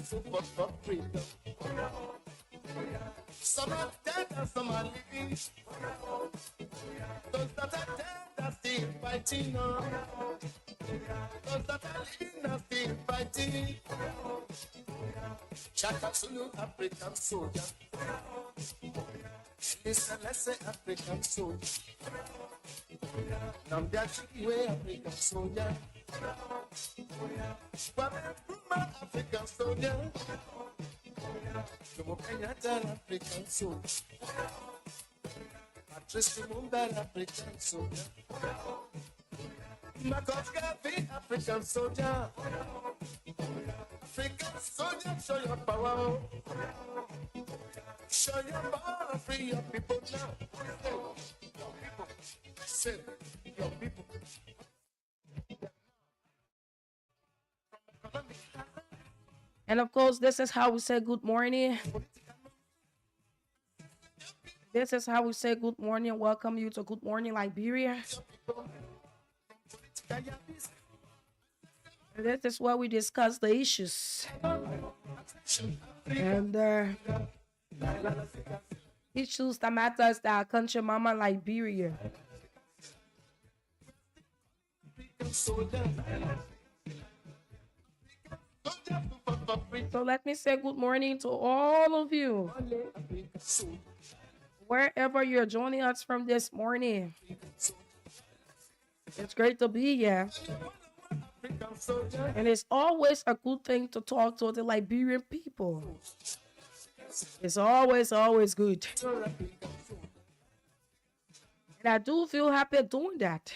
to fight for freedom. Some are dead and some are living. Those that are dead are still fighting on. Those that are living are still fighting. Chaka Zulu, African soldier. Listen, let's say African soldier. Namdia Chikiwe, African soldier. Kwame African soldier. Jomo Kenyatta, African soldier. Patrice Lumumba, African soldier. Marcus Garvey, African soldier. African soldier, show your power. Show your power, free your people now. Say, your people. And of course, this is how we say good morning. This is how we say good morning. Welcome you to Good Morning Liberia. And this is where we discuss the issues. And issues that matters to our country, Mama Liberia. So let me say good morning to all of you. Wherever you're joining us from this morning. It's great to be here. And it's always a good thing to talk to the Liberian people. It's always good. And I do feel happy doing that.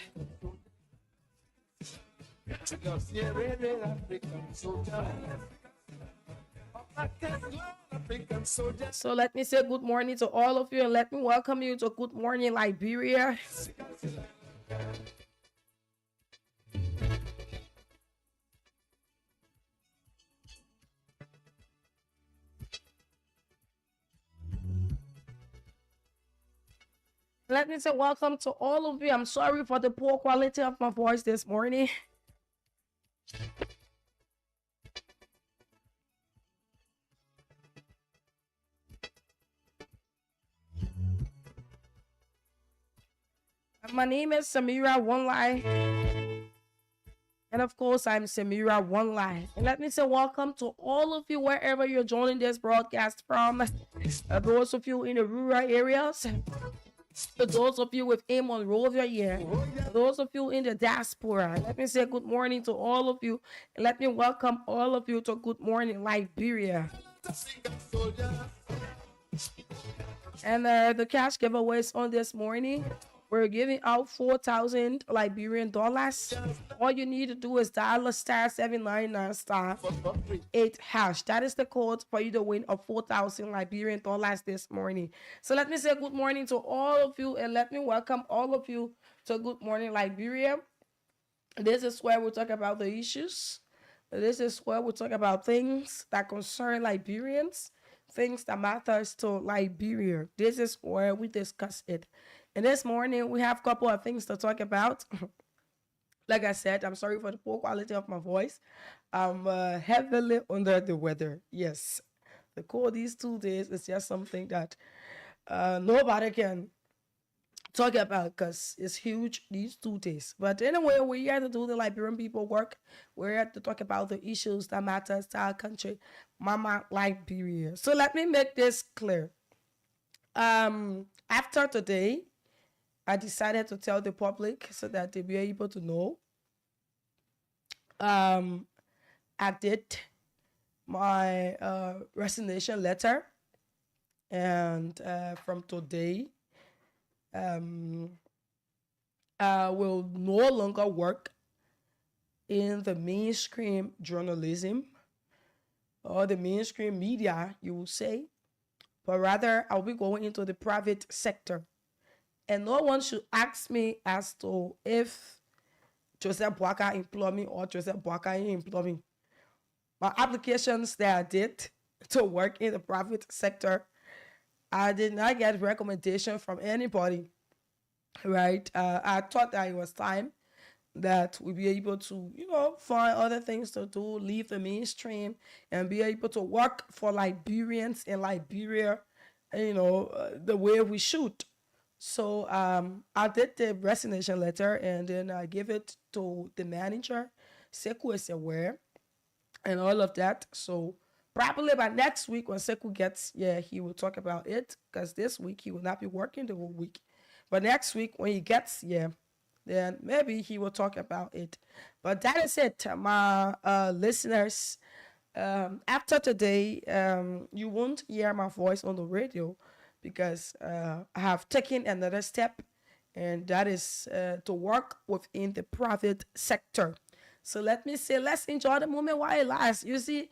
So let me say good morning to all of you and let me welcome you to Good Morning Liberia. Let me say welcome to all of you. I'm sorry for the poor quality of my voice this morning. My name is Samira One Lie. And of course, I'm Samira One Lie. And let me say welcome to all of you wherever you're joining this broadcast from. Those of you in the rural areas. For those of you with A Monrovia here, those of you in the diaspora, let me say good morning to all of you. And let me welcome all of you to Good Morning Liberia. And the cash giveaways on this morning. We're giving out 4,000 Liberian dollars. All you need to do is dial *799*8#. That is the code for you to win a 4,000 Liberian dollars this morning. So let me say good morning to all of you and let me welcome all of you to Good Morning Liberia. This is where we talk about the issues. This is where we talk about things that concern Liberians, things that matters to Liberia. This is where we discuss it. And this morning, we have a couple of things to talk about. Like I said, I'm sorry for the poor quality of my voice. I'm heavily under the weather. Yes, the cold these 2 days is just something that nobody can talk about because it's huge these 2 days. But anyway, we're here to do the Liberian people work. We're here to talk about the issues that matters to our country, Mama Liberia. So let me make this clear. After today, I decided to tell the public so that they'll be able to know. I did my resignation letter, and from today, I will no longer work in the mainstream journalism or the mainstream media, you will say, but rather I'll be going into the private sector. And no one should ask me as to if Joseph Boaka employed me or Joseph Boaka employed me. My applications that I did to work in the private sector, I did not get recommendation from anybody, right? I thought that it was time that we'll be able to, find other things to do, leave the mainstream, and be able to work for Liberians in Liberia, the way we should. So I did the resignation letter and then I gave it to the manager. Seku is aware and all of that. So probably by next week when Seku gets, he will talk about it because this week he will not be working the whole week. But next week when he gets, then maybe he will talk about it. But that is it, my listeners. After today, you won't hear my voice on the radio because I have taken another step, and that is to work within the private sector. So let me say, let's enjoy the moment while it lasts. You see,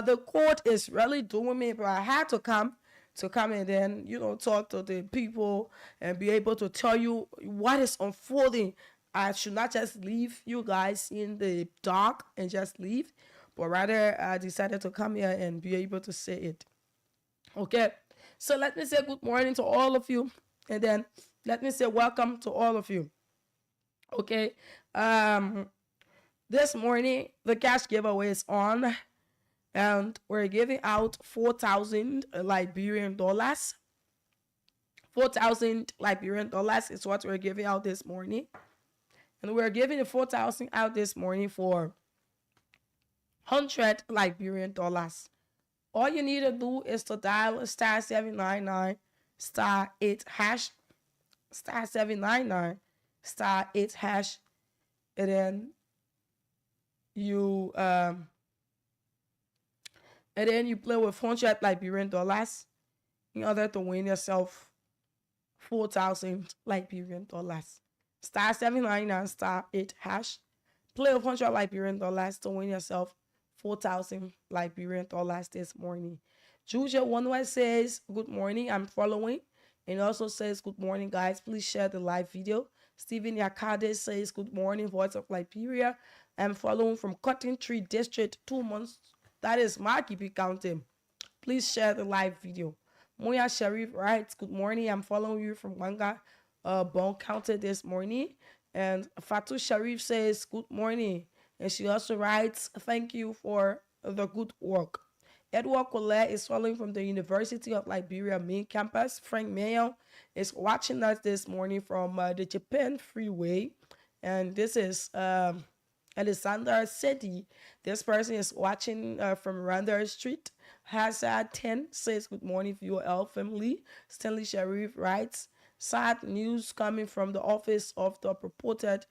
the court is really doing me, but I had to come and then, talk to the people and be able to tell you what is unfolding. I should not just leave you guys in the dark and just leave, but rather I decided to come here and be able to say it. Okay, so let me say good morning to all of you, and then let me say welcome to all of you. Okay, this morning the cash giveaway is on, and we're giving out 4,000 Liberian dollars. 4,000 Liberian dollars is what we're giving out this morning, and we're giving the 4,000 out this morning for 100 Liberian dollars. All you need to do is to dial star 799 star 8 hash, star 799 star 8 hash, and then you play with 100 Liberian dollars in order to win yourself 4,000 Liberian dollars. Star 799 star 8 hash. Play with 100 Liberian dollars to win yourself 4,000 Liberian dollars this morning. Julia One says, good morning, I'm following. And also says, good morning, guys. Please share the live video. Stephen Yakade says, good morning, Voice of Liberia. I'm following from Cotton Tree District, 2 months. That is Marky County. Please share the live video. Moya Sharif writes, good morning, I'm following you from Wanga, Bon County this morning. And Fatou Sharif says, good morning. And she also writes, thank you for the good work. Edward Colette is following from the University of Liberia main campus. Frank Mayo is watching us this morning from the Japan Freeway. And this is Alexander Sedi. This person is watching from Randall Street. Hazard 10 says, good morning, VOL family. Stanley Sharif writes, sad news coming from the office of the purported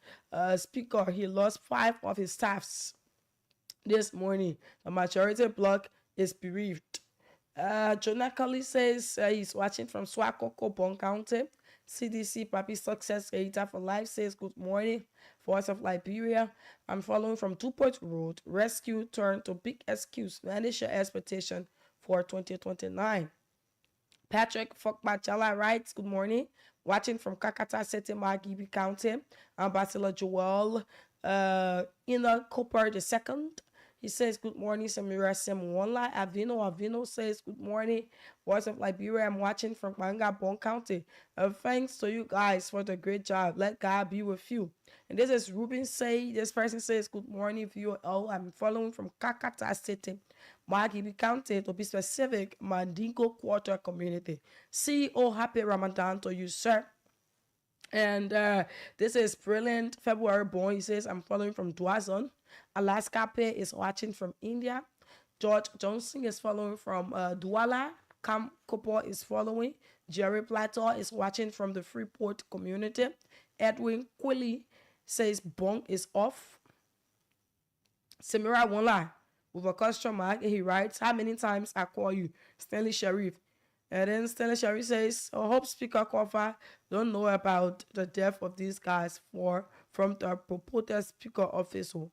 speaker. He lost 5 of his staffs this morning. The majority bloc is bereaved. Jonah Cully says he's watching from Swakoko, Bon County. CDC Papi Success Creator for Life says, good morning, Voice of Liberia. I'm following from 2-Point Road. Rescue turned to big excuse. Manage your expectation for 2029. Patrick Fokmachala writes, good morning. Watching from Kakata City, Margibi County. Ambassador Joel Ina Cooper II. He says, good morning, Samira Semuonla. Avino says, good morning, Voice of Liberia. I'm watching from Manga Bon County. Thanks to you guys for the great job. Let God be with you. And this is Ruben Say. This person says, good morning, VOL. I'm following from Kakata City, Margibi County, to be specific, Mandingo Quarter Community. CEO, happy Ramadan to you, sir. And this is brilliant. February born. He says, I'm following from Dwazon. Alaska Pay is watching from India. George Johnson is following from Douala. Cam Kopo is following. Jerry Plateau is watching from the Freeport community. Edwin Quilly says Bong is off. Samira Wonla with a question mark. He writes, how many times I call you? Stanley Sharif. And then Stanley Sharif says, I hope Speaker Kofa don't know about the death of these guys from the purported Speaker official.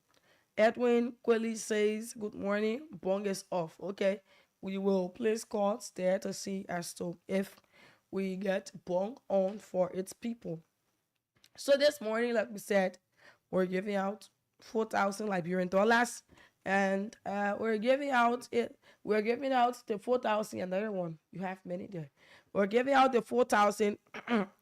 Edwin Quilly says, good morning, Bong is off. Okay, we will place calls there to see as to if we get Bong on for its people. So this morning, like we said, we're giving out 4,000 Liberian dollars, and we're giving out the 4,000, another one. You have many there. We're giving out the 4,000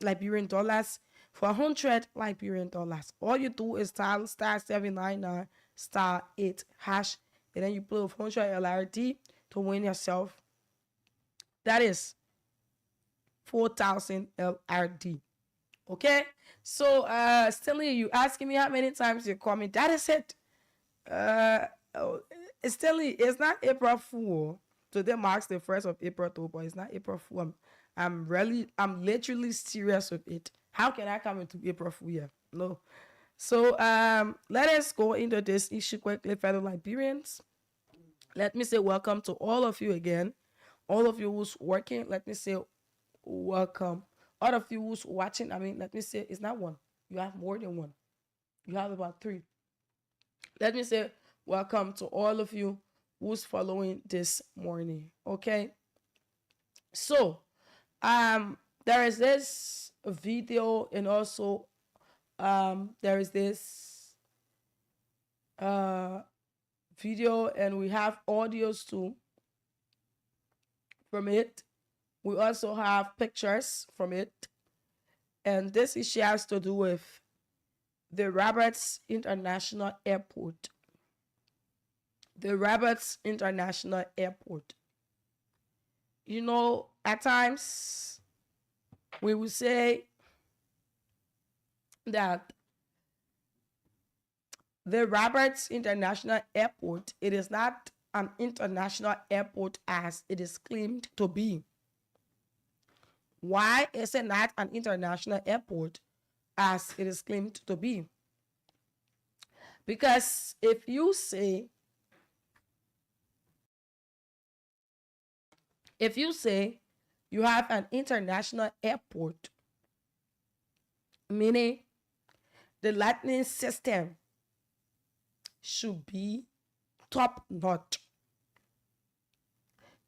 Liberian dollars for $100. All you do is dial star 799 star 8 hash, and then you play with 100 LRD to win yourself. That is 4,000 LRD. Okay, so Stanley, you asking me how many times you call me? That is it. Stanley, it's not April Fool. Today marks the 1st of April too, but it's not April Fool. I'm literally serious with it. How can I come into April Fool here? No. So let us go into this issue quickly, fellow Liberians. Let me say welcome to all of you again. All of you who's working, let me say welcome. All of you who's watching, let me say it's not one. You have more than one. You have about 3. Let me say welcome to all of you who's following this morning. Okay. So there is this video, and also there is this video, and we have audios too from it. We also have pictures from it, and this issue has to do with the Roberts International Airport. The Roberts International Airport. You know, at times we would say that the Roberts International Airport, it is not an international airport as it is claimed to be. Why is it not an international airport as it is claimed to be? Because if you say you have an international airport, meaning the lightning system should be top notch.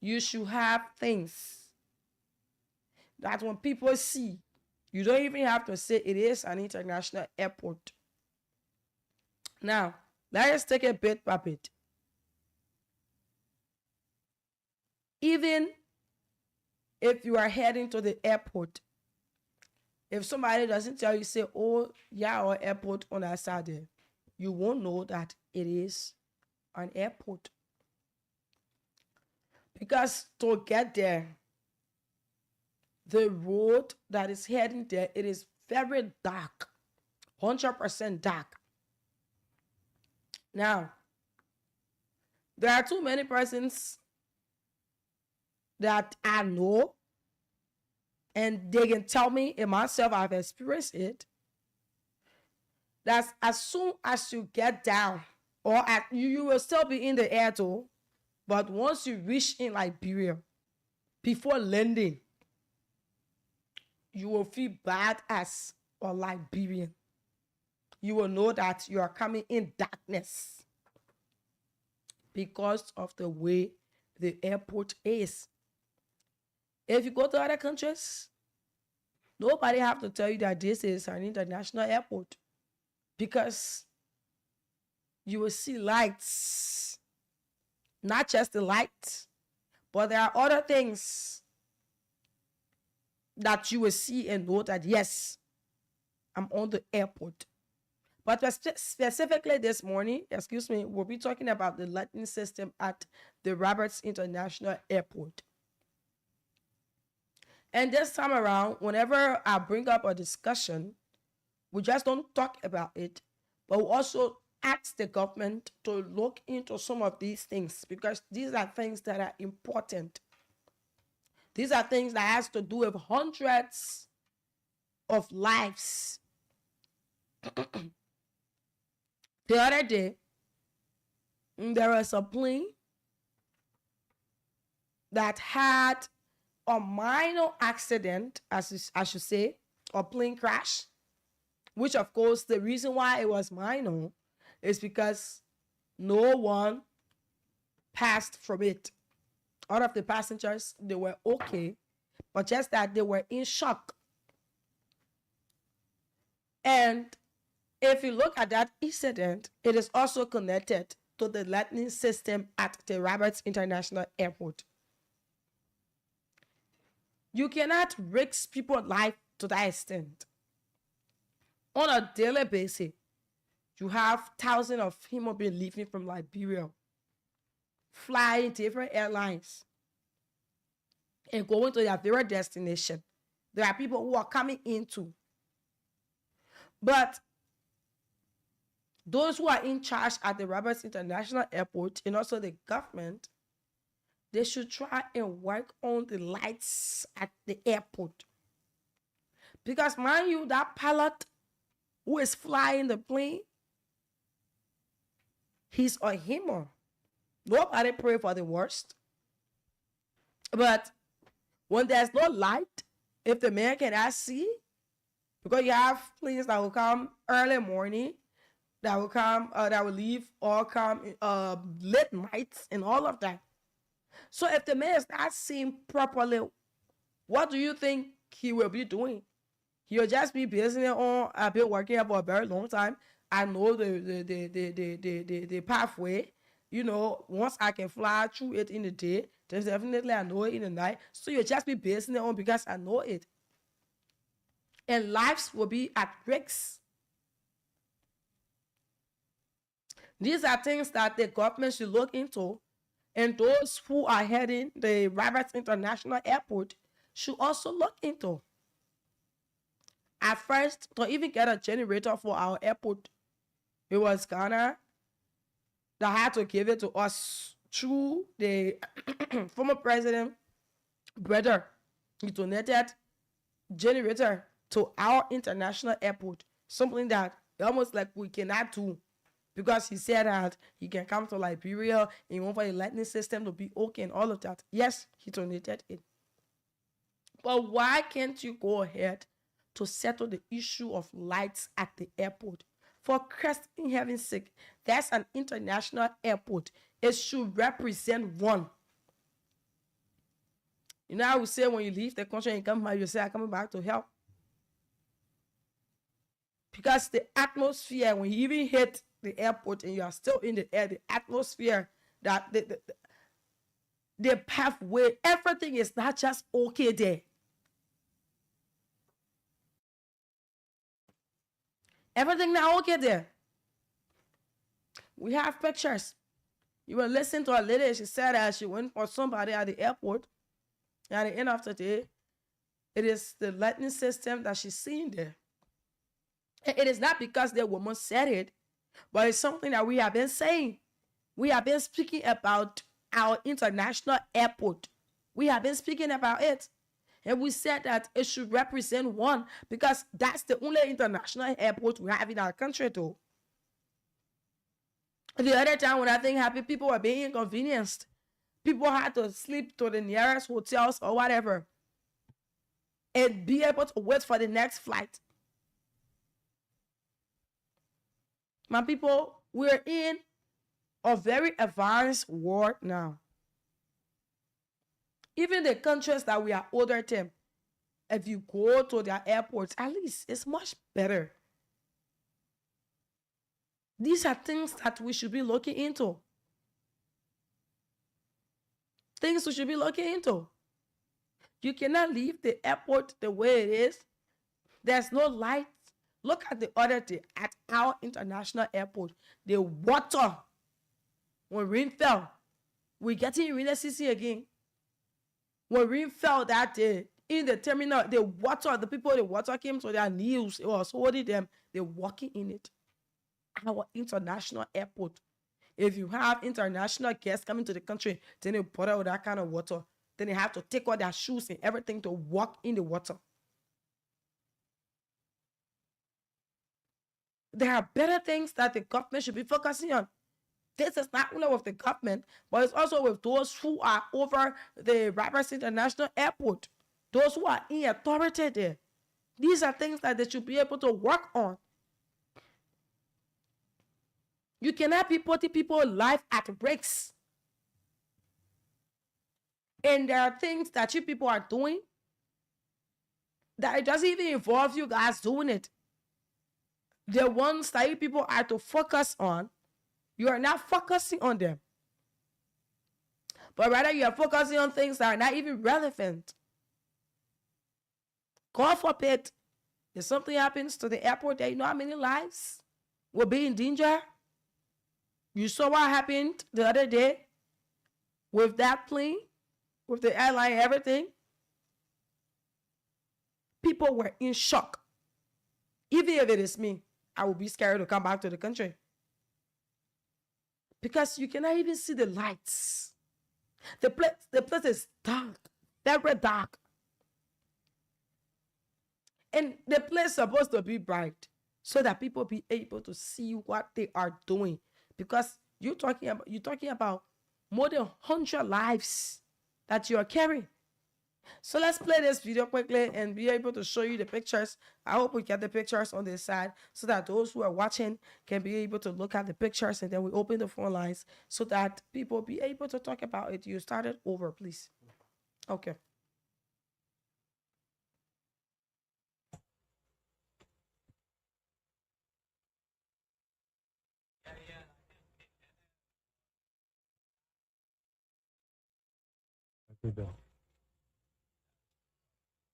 You should have things that when people see, you don't even have to say it is an international airport. Now, let us take it bit by bit. Even if you are heading to the airport, if somebody doesn't tell you, say, oh, yeah, our airport on that side there, you won't know that it is an airport. Because to get there, the road that is heading there, it is very dark, 100% dark. Now, there are too many persons that I know, and they can tell me, and myself, I've experienced it, that as soon as you get down, or you will still be in the air too, but once you reach in Liberia, before landing, you will feel bad as a Liberian. You will know that you are coming in darkness because of the way the airport is. If you go to other countries, nobody have to tell you that this is an international airport, because you will see lights, not just the lights, but there are other things that you will see and know that, yes, I'm on the airport. But specifically this morning, we'll be talking about the lighting system at the Roberts International Airport. And this time around, whenever I bring up a discussion, we just don't talk about it, but we also ask the government to look into some of these things, because these are things that are important. These are things that has to do with hundreds of lives. The other day, there was a plane that had a minor accident, as I should say, a plane crash, which of course the reason why it was minor is because no one passed from it. All of the passengers, they were okay, but just that they were in shock. And if you look at that incident, it is also connected to the lighting system at the Roberts International Airport. You cannot risk people's life to that extent. On a daily basis, you have thousands of human beings leaving from Liberia, flying different airlines, and going to their very destination. There are people who are coming into. But those who are in charge at the Roberts International Airport and also the government, they should try and work on the lights at the airport. Because mind you, that pilot who is flying the plane, he's a human. Nobody pray for the worst. But when there's no light, if the man cannot see, because you have planes that will come early morning, that will come, that will leave or come late nights and all of that. So if the man is not seeing properly, what do you think he will be doing? He'll just be basing it on, I've been working here for a very long time. I know the pathway. You know, once I can fly through it in the day, then definitely I know it in the night. So you'll just be basing it on because I know it. And lives will be at risk. These are things that the government should look into. And those who are heading the Roberts International Airport should also look into. At first, to even get a generator for our airport, it was Ghana that had to give it to us through the former president brother. He donated generator to our international airport, something that almost like we cannot do, because he said that he can come to Liberia and he want for the lightning system to be okay and all of that. Yes, he donated it. But why can't you go ahead to settle the issue of lights at the airport? For Christ in heaven's sake, that's an international airport. It should represent one. You know, I would say when you leave the country and come back, you say, I'm coming back to help. Because the atmosphere, when you even hit the airport and you are still in the air, the atmosphere, that the pathway, everything is not just okay there. Everything not okay there. We have pictures. You will listen to a lady, she said that she went for somebody at the airport, and at the end of the day, it is the lightning system that she's seeing there. And it is not because the woman said it, but it's something that we have been saying. We have been speaking about our international airport. We have been speaking about it. And we said that it should represent one, because that's the only international airport we have in our country too. The other time when that thing happened, people were being inconvenienced. People had to sleep to the nearest hotels or whatever and be able to wait for the next flight. My people, we're in a very advanced world now. Even the countries that we are older than, if you go to their airports, at least it's much better. These are things that we should be looking into. Things we should be looking into. You cannot leave the airport the way it is. There's no lights. Look at the other day at our international airport. The water, when rain fell, we're getting rain season again. When rain fell that day, in the terminal, the water came to their knees. It was holding them. They're walking in it. Our international airport. If you have international guests coming to the country, then they put out that kind of water. Then they have to take out their shoes and everything to walk in the water. There are better things that the government should be focusing on. This is not only with the government, but it's also with those who are over the Roberts International Airport, those who are in authority there. These are things that they should be able to work on. You cannot be putting people's life at risk. And there are things that you people are doing that it doesn't even involve you guys doing it. The ones that you people are to focus on, you are not focusing on them. But rather you are focusing on things that are not even relevant. God forbid If something happens to the airport, there you know how many lives will be in danger. You saw what happened the other day with that plane, with the airline, everything. People were in shock. Even if it is me, I will be scared to come back to the country. Because you cannot even see the lights. The place is dark, very dark. And the place is supposed to be bright so that people be able to see what they are doing. Because you're talking about more than 100 lives that you are carrying. So let's play this video quickly and be able to show you the pictures. I hope we get the pictures on this side so that those who are watching can be able to look at the pictures, and then we open the phone lines so that people be able to talk about it. You started over, please. Okay.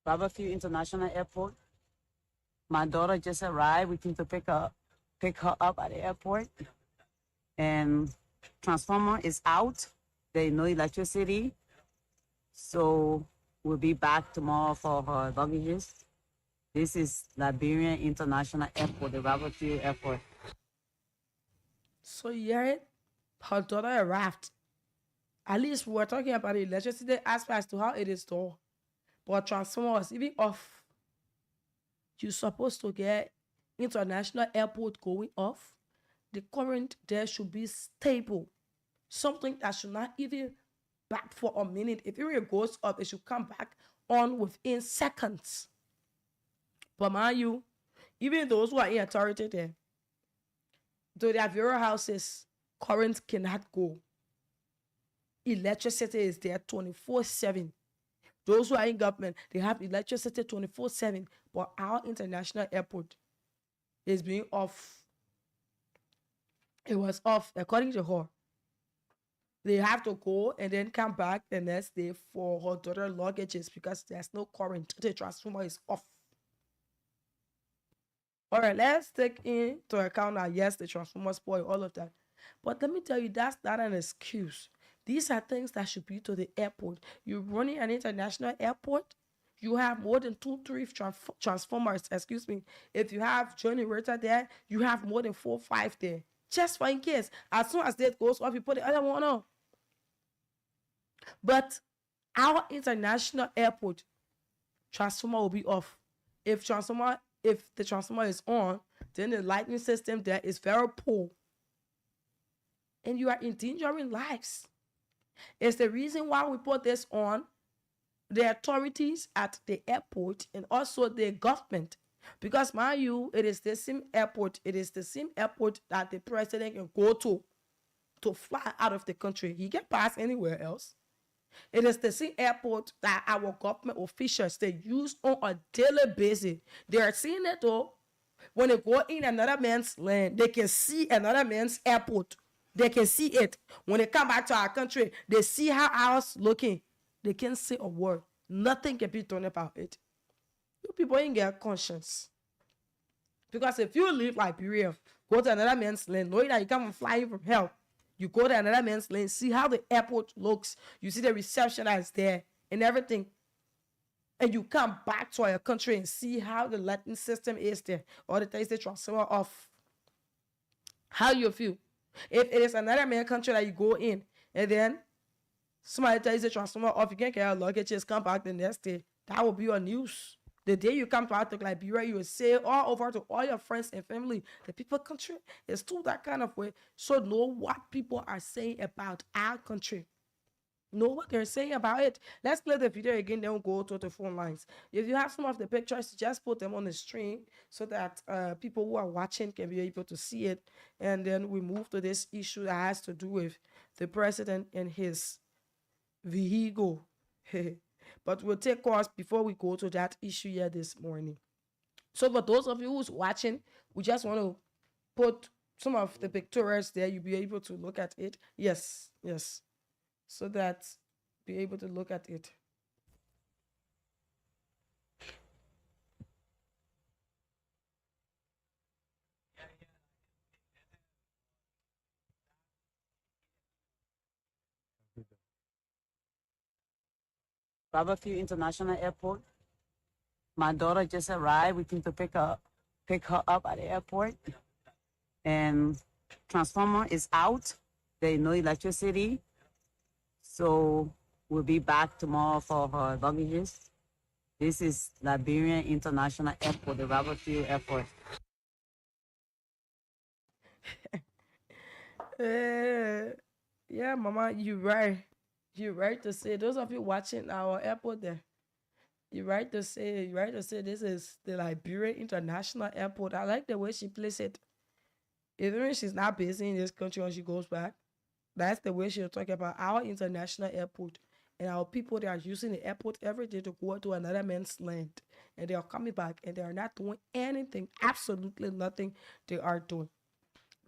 Liberia International Airport. My daughter just arrived. We came to pick her up at the airport. And transformer is out. There's no electricity. So we'll be back tomorrow for her luggages. This is Liberia International Airport, the Liberia Airport. So you hear it? Her daughter arrived. At least we were talking about the electricity aspect as to how it is done. But transformer was even off. You're supposed to get international airport going off. The current there should be stable. Something that should not even back for a minute. If it goes up, it should come back on within seconds. But mind you, even those who are in authority there, though they have your houses, current cannot go. Electricity is there 24/7. Those who are in government, they have electricity 24/7. But our international airport is being off. It was off, according to her. They have to go and then come back the next day for her daughter luggages because there's no current. The transformer is off. All right, let's take into account that yes, the transformer spoiled, all of that. But let me tell you, that's not an excuse. These are things that should be to the airport. You're running an international airport, you have more than 2-3 transformers, excuse me. If you have generator there, you have more than 4-5 there. Just for in case. As soon as that goes off, you put the other one on. But our international airport transformer will be off. If the transformer is on, then the lighting system there is very poor. And you are endangering lives. It's the reason why we put this on the authorities at the airport and also the government. Because mind you, it is the same airport. It is the same airport that the president can go to fly out of the country. He can pass anywhere else. It is the same airport that our government officials, they use on a daily basis. They are seeing it though. When they go in another man's land, they can see another man's airport. They can see it. When they come back to our country, they see how ours looking. They can't say a word. Nothing can be done about it. You people ain't get conscience. Because if you leave Liberia, go to another man's land, knowing that you come flying from hell, you go to another man's land, see how the airport looks, you see the reception that is there and everything, and you come back to your country and see how the lighting system is there, or the things they transfer off. How you feel? If it is another man country that you go in, and then somebody tells you the transformer off, you can't get your luggage, just come back the next day, that will be your news. The day you come to Liberia, you will say all over to all your friends and family, the people country is still that kind of way. So know what people are saying about our country. Know what they're saying about it. Let's play the video again, then we'll go to the phone lines. If you have some of the pictures, just put them on the screen so that people who are watching can be able to see it. And then we move to this issue that has to do with the president and his vehicle. But we'll take calls before we go to that issue here this morning. So for those of you who's watching, we just want to put some of the pictures there. You'll be able to look at it. Yes. So that be able to look at it. Liberia-VOL International Airport. My daughter just arrived. We came to pick her up at the airport. And transformer is out. There is no electricity. So we'll be back tomorrow for her luggages. This is Liberia International Airport, the Liberia-VOL Airport. Yeah, Mama, you're right. You're right to say. Those of you watching our airport there, you're right to say. You're right to say this is the Liberia International Airport. I like the way she plays it. Even when she's not busy in this country when she goes back, that's the way she'll talk about our international airport and our people that are using the airport every day to go to another man's land. And they are coming back and they are not doing anything, absolutely nothing they are doing.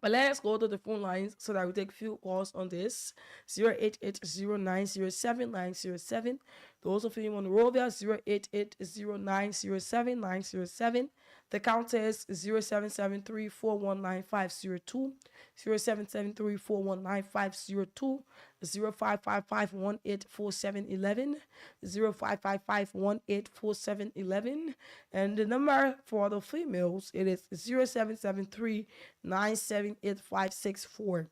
But let's go to the phone lines so that we take few calls on this. 0880907 Those of you in Monrovia, 0880907 The count is 0773419502, 0773419502, 0555184711, 0555184711, and the number for the females, it is 0773978564.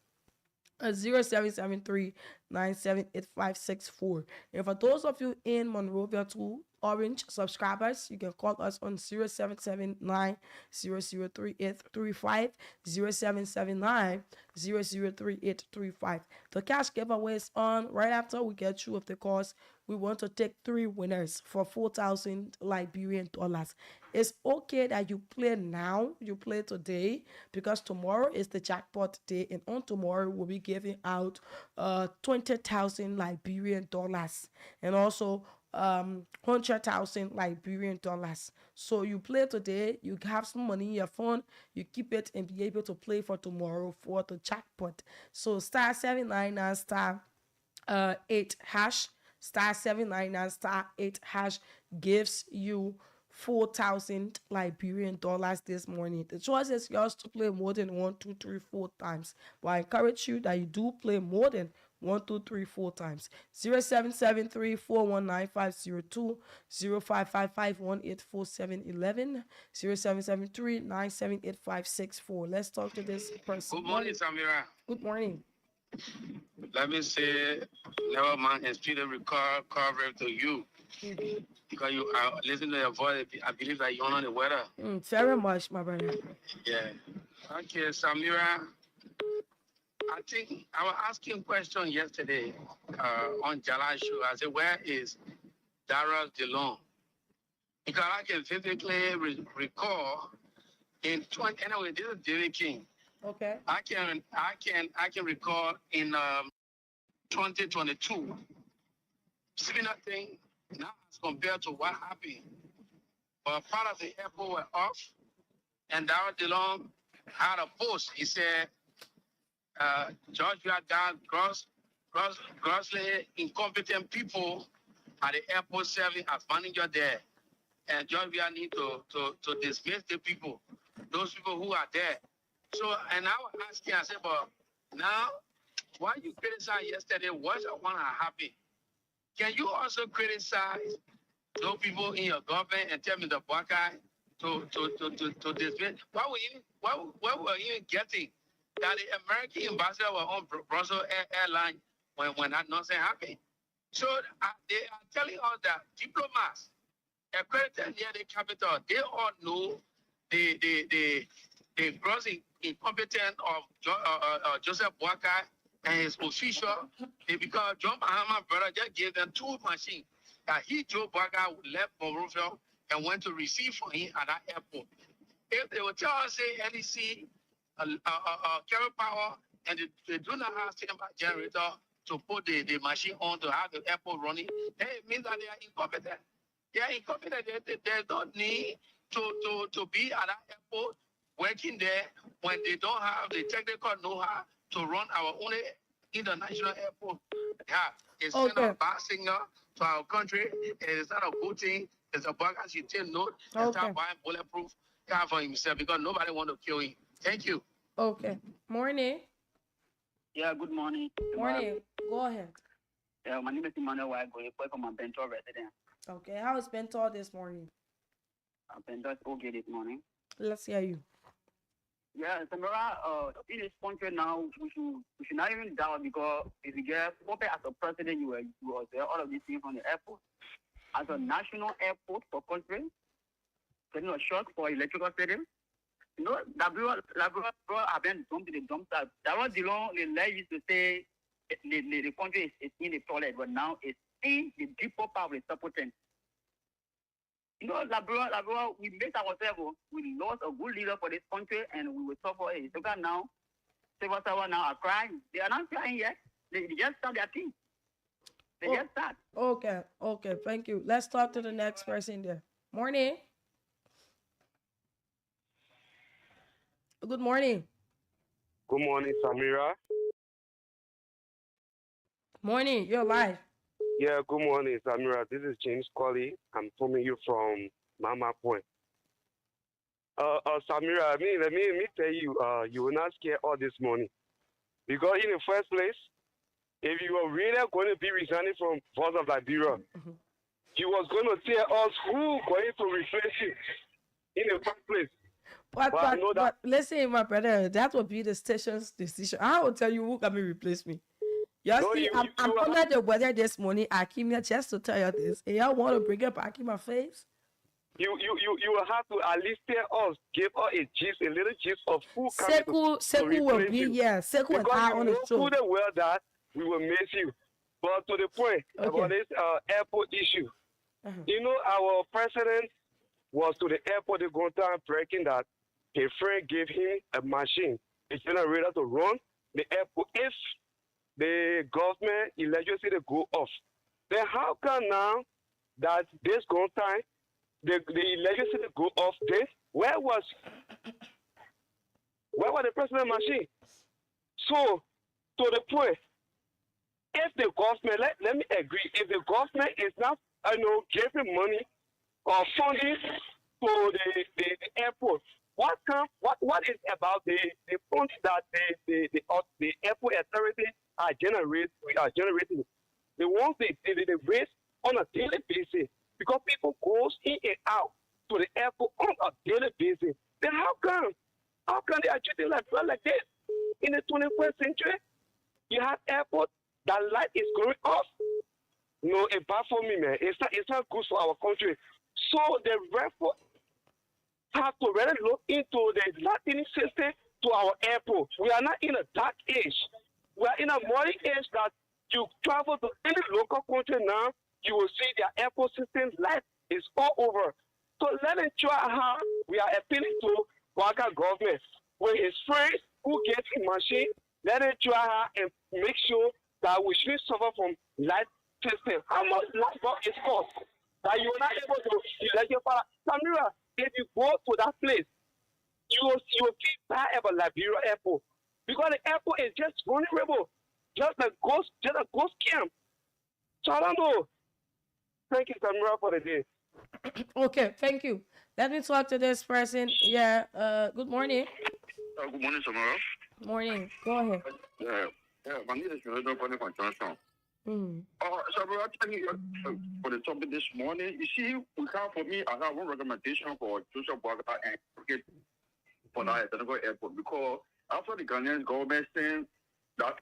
0773-978-564. And for those of you in Monrovia too, Orange subscribers, you can call us on 0779-003835, 0779-003835. The cash giveaway is on right after we get through with the course. We want to take 3 winners for 4,000 Liberian dollars. It's okay that you play now, you play today, because tomorrow is the jackpot day, and on tomorrow we'll be giving out 20,000 Liberian dollars and also 100,000 Liberian dollars. So you play today, you have some money in your phone, you keep it and be able to play for tomorrow for the jackpot. So star 799 star 8 hash, star 799 star 8 hash gives you 4,000 Liberian dollars this morning. The choice is yours to play more than 1, 2, 3, 4 times. But I encourage you that you do play more than 1, 2, 3, 4 times. 0773-419-502, 0555-184711, 0773-978-564. Let's talk to this person. Good morning, Samira. Good morning. Let me say, never mind, and speed recovery to you. Because you are listening to your voice, I believe that you're on the weather. Very much, my brother. Yeah. Okay, Samira. I think I was asking a question yesterday on Jala show. I said, where is Dara DeLong? Because I can vividly recall in 20, anyway, this is David King. Okay. I can recall in 2022, similar thing now as compared to what happened. But part of the airport were off, and Darrell DeLong had a post. He said, George, we are down grossly incompetent people at the airport serving as manager there. And George, we need to dismiss the people, those people who are there. So, and I was asking, I said, but now, why you criticized yesterday, what's going to happen? Can you also criticize those people in your government and tell me the black guy to dismiss? What were you even getting? That the American ambassador was on Brussels Airlines when that nonsense happened. So they are telling us that diplomats accredited near the capital, they all know the gross incompetence of Joseph Boakai and his official, because John Mahama brother just gave them 2 machines that Joe Boakai left Monrovia and went to receive for him at that airport. If they would tell us, say, LEC, carry power, and they do not have standby generator to put the machine on to have the airport running, then it means that they are incompetent. They are incompetent. They don't need to be at that airport working there when they don't have the technical know-how to run our own international airport. Yeah, it's sent a bad signal to our country. It is not a good thing. It's a bug as you take note and start buying bulletproof car for himself because nobody want to kill him. Thank you. Okay. Morning. Yeah, good morning. Morning. Go ahead. My name is Emmanuel Wago, from my Bento resident. Okay, how is Bento this morning? Bento is okay this morning. Let's hear you. Yeah, Samara, in this country now, we should not even doubt, because if you get Pope as a president, you were there, all of these things from the airport. As a national airport for country, sending a shock for electrical stadium. You know, Liberia have been dumped to the dumpster. That was the long the law used to say the country is in the toilet, but now it's in the deeper part of the subcontinent. You know, Liberia, we made ourselves, we lost a good leader for this country, and we will suffer it. Look at now, civil servants now are crying. They are not crying yet. They just start their thing. They just start. Okay, thank you. Let's talk to the next person there. Morning. Good morning. Good morning, Samira. Morning, you're live. Yeah, good morning, Samira. This is James Colley. I'm phoning you from Mama Point. Samira, let me tell you, you will not scare all this money. Because in the first place, if you were really going to be resigning from Voice of Liberia, you was going to tell us who going to replace you in the first place. But listen, my brother, that would be the station's decision. I will tell you who can replace me. I'm under the weather this morning. I came here just to tell you this. And y'all want to bring it back in my face? You will have to at least tell us, give us a little gist of who Seku will be here. Seku and I on the show. Because you well that we will miss you. But to the point about this airport issue, you know, our president was to the airport to go down breaking that his friend gave him a machine, a generator to run the airport. If the government electricity go off, then how come now that this go time the electricity go off? This where was the president machine? So to the point, if the government let me agree, if the government is not giving money or funding to the airport, what is about the funds that the airport authority are generating? The ones they raise on a daily basis, because people goes in and out to the airport on a daily basis. Then how come they are treating like this? In the 21st century, you have airport that light is going off. No, it's bad for me, man. It's not good for our country. So the therefore have to really look into the lighting system to our airport. We are not in a dark age. We are in a modern age that you travel to any local country now, you will see their airport system light is all over. So let us try how we are appealing to Waka government. With his friends who get a machine, let us try how and make sure that we should suffer from light system. How much light bulb is cost? That you are not able to electrify. Samira, if you go to that place, you will feel bad about Liberia airport. Because the airport is just vulnerable. Just a ghost camp. So I don't know. Thank you, Samira, for the day. Okay, thank you. Let me talk to this person. Yeah, good morning. Good morning, Samara. Morning. Go ahead. My name is Jonathan from Johnson. Samara, thank you for the topic this morning. You see, for me, I have one recommendation for Joseph Boaga and for that airport, because after the Ghanaian government saying that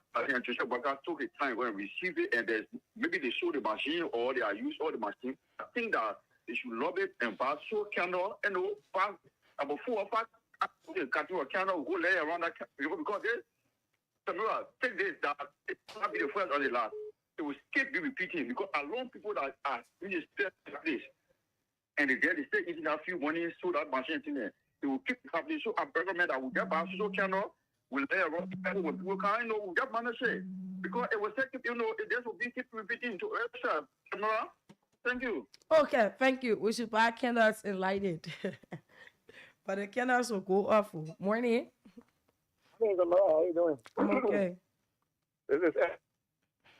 Joseph Boaga took the time when receive it, and maybe they show the machine or they are used all the machine. I think that they should lobby and pass so candle and pass about 4 or 5 candle go lay around that because they take this that it will not be the first or the last. It will keep be repeating because alone people that are really step like this and they stay eating a few money so that machine in there. It will keep happening. So a government that will get back so candle will lay around people can will get money say because it will take it just will be keep repeating to extra camera. Thank you. Okay, thank you. We should buy candles and light it. But the candles will go off. Morning. Hey, how are you doing? I'm okay. This is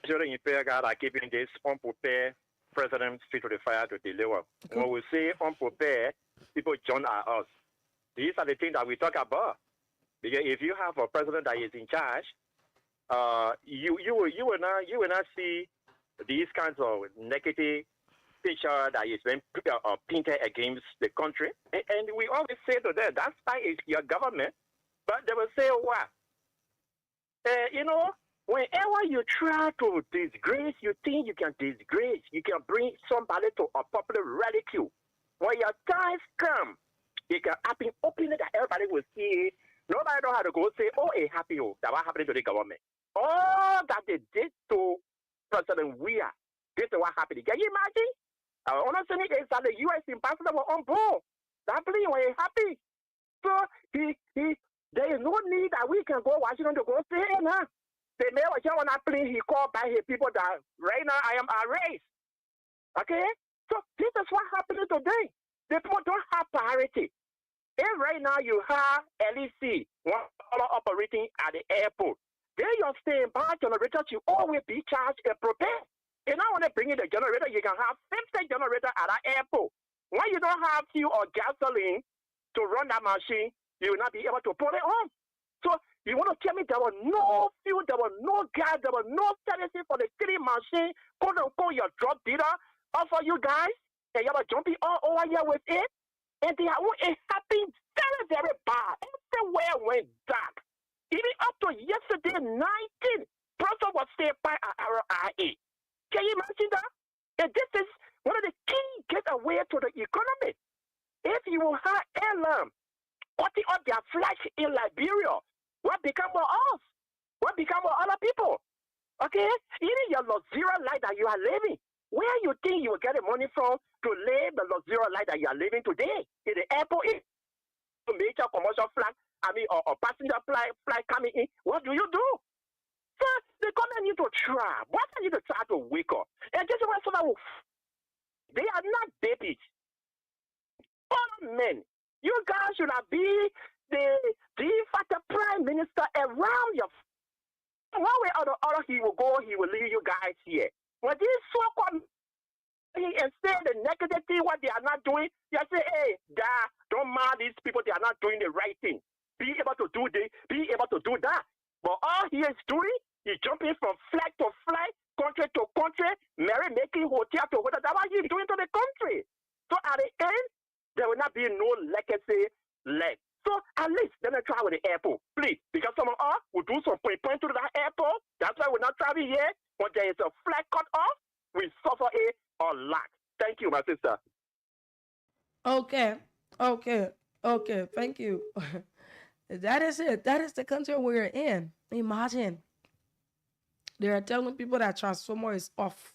during Imperial keeping this unprepared president fit to the fire to deliver. Okay. When we say unprepared, people join us. These are the things that we talk about. Because if you have a president that is in charge, you will not see these kinds of negative picture that is being painted against the country. And we always say to them, that's why it's your government. But they will say, what? You know, whenever you try to disgrace, you think you can disgrace, you can bring somebody to a popular ridicule. When your times come, it can happen openly that everybody will see it. Nobody know how to go say, oh, it happened, that what happened to the government. All that they did to President Weah, this is what happened. Can you imagine? Another thing is that the U.S. ambassador was on board. That plane was happy. So there is no need that we can go to Washington to go say, hey, nah. The mayor was on that plane, he called by his people that right now I am erased. Okay? So this is what happened today. The people don't have priority. If right now you have LEC, one operating at the airport, then your standby generator should always be charged and prepared. And now when they bring in the generator, you can have 50 generators at an airport. When you don't have fuel or gasoline to run that machine, you will not be able to put it on. So you want to tell me there was no fuel, there was no gas, there was no services for the 3 machine, quote unquote, your drug dealer offer you guys, and you were jumping all over here with it? And it happened very, very bad. Everywhere went dark. Even up to yesterday, 19 person was saved by RIA. Can you imagine that? And this is one of the key getaway to the economy. If you have airline cutting up their flights in Liberia, what become of us? What become of other people? Okay? Even your luxurious life that you are living, where you think you will get the money from to live the luxurious life that you are living today? In the airport, a major commercial flight, or passenger flight coming in, what do you do? So the government need to try. What they need to try to wake up? And this is why some they are not babies. All men. You guys should have been the prime minister around your. One way or the other, he will go. He will leave you guys here. When these so-called and say the negative thing, what they are not doing, you say, hey, don't mind these people. They are not doing the right thing. Be able to do this. Be able to do that. But all he is doing, he's jumping from flag to flag, country to country, making hotel to hotel. That's what he's doing to the country. So at the end, there will not be no legacy left. So at least let me try with the airport, please. Because some of us will do some point to that airport. That's why we're not traveling here. When there is a flag cut off, we suffer a lot. Thank you, my sister. Okay. Thank you. That is it. That is the country we're in. Imagine. They are telling people that transformer is off.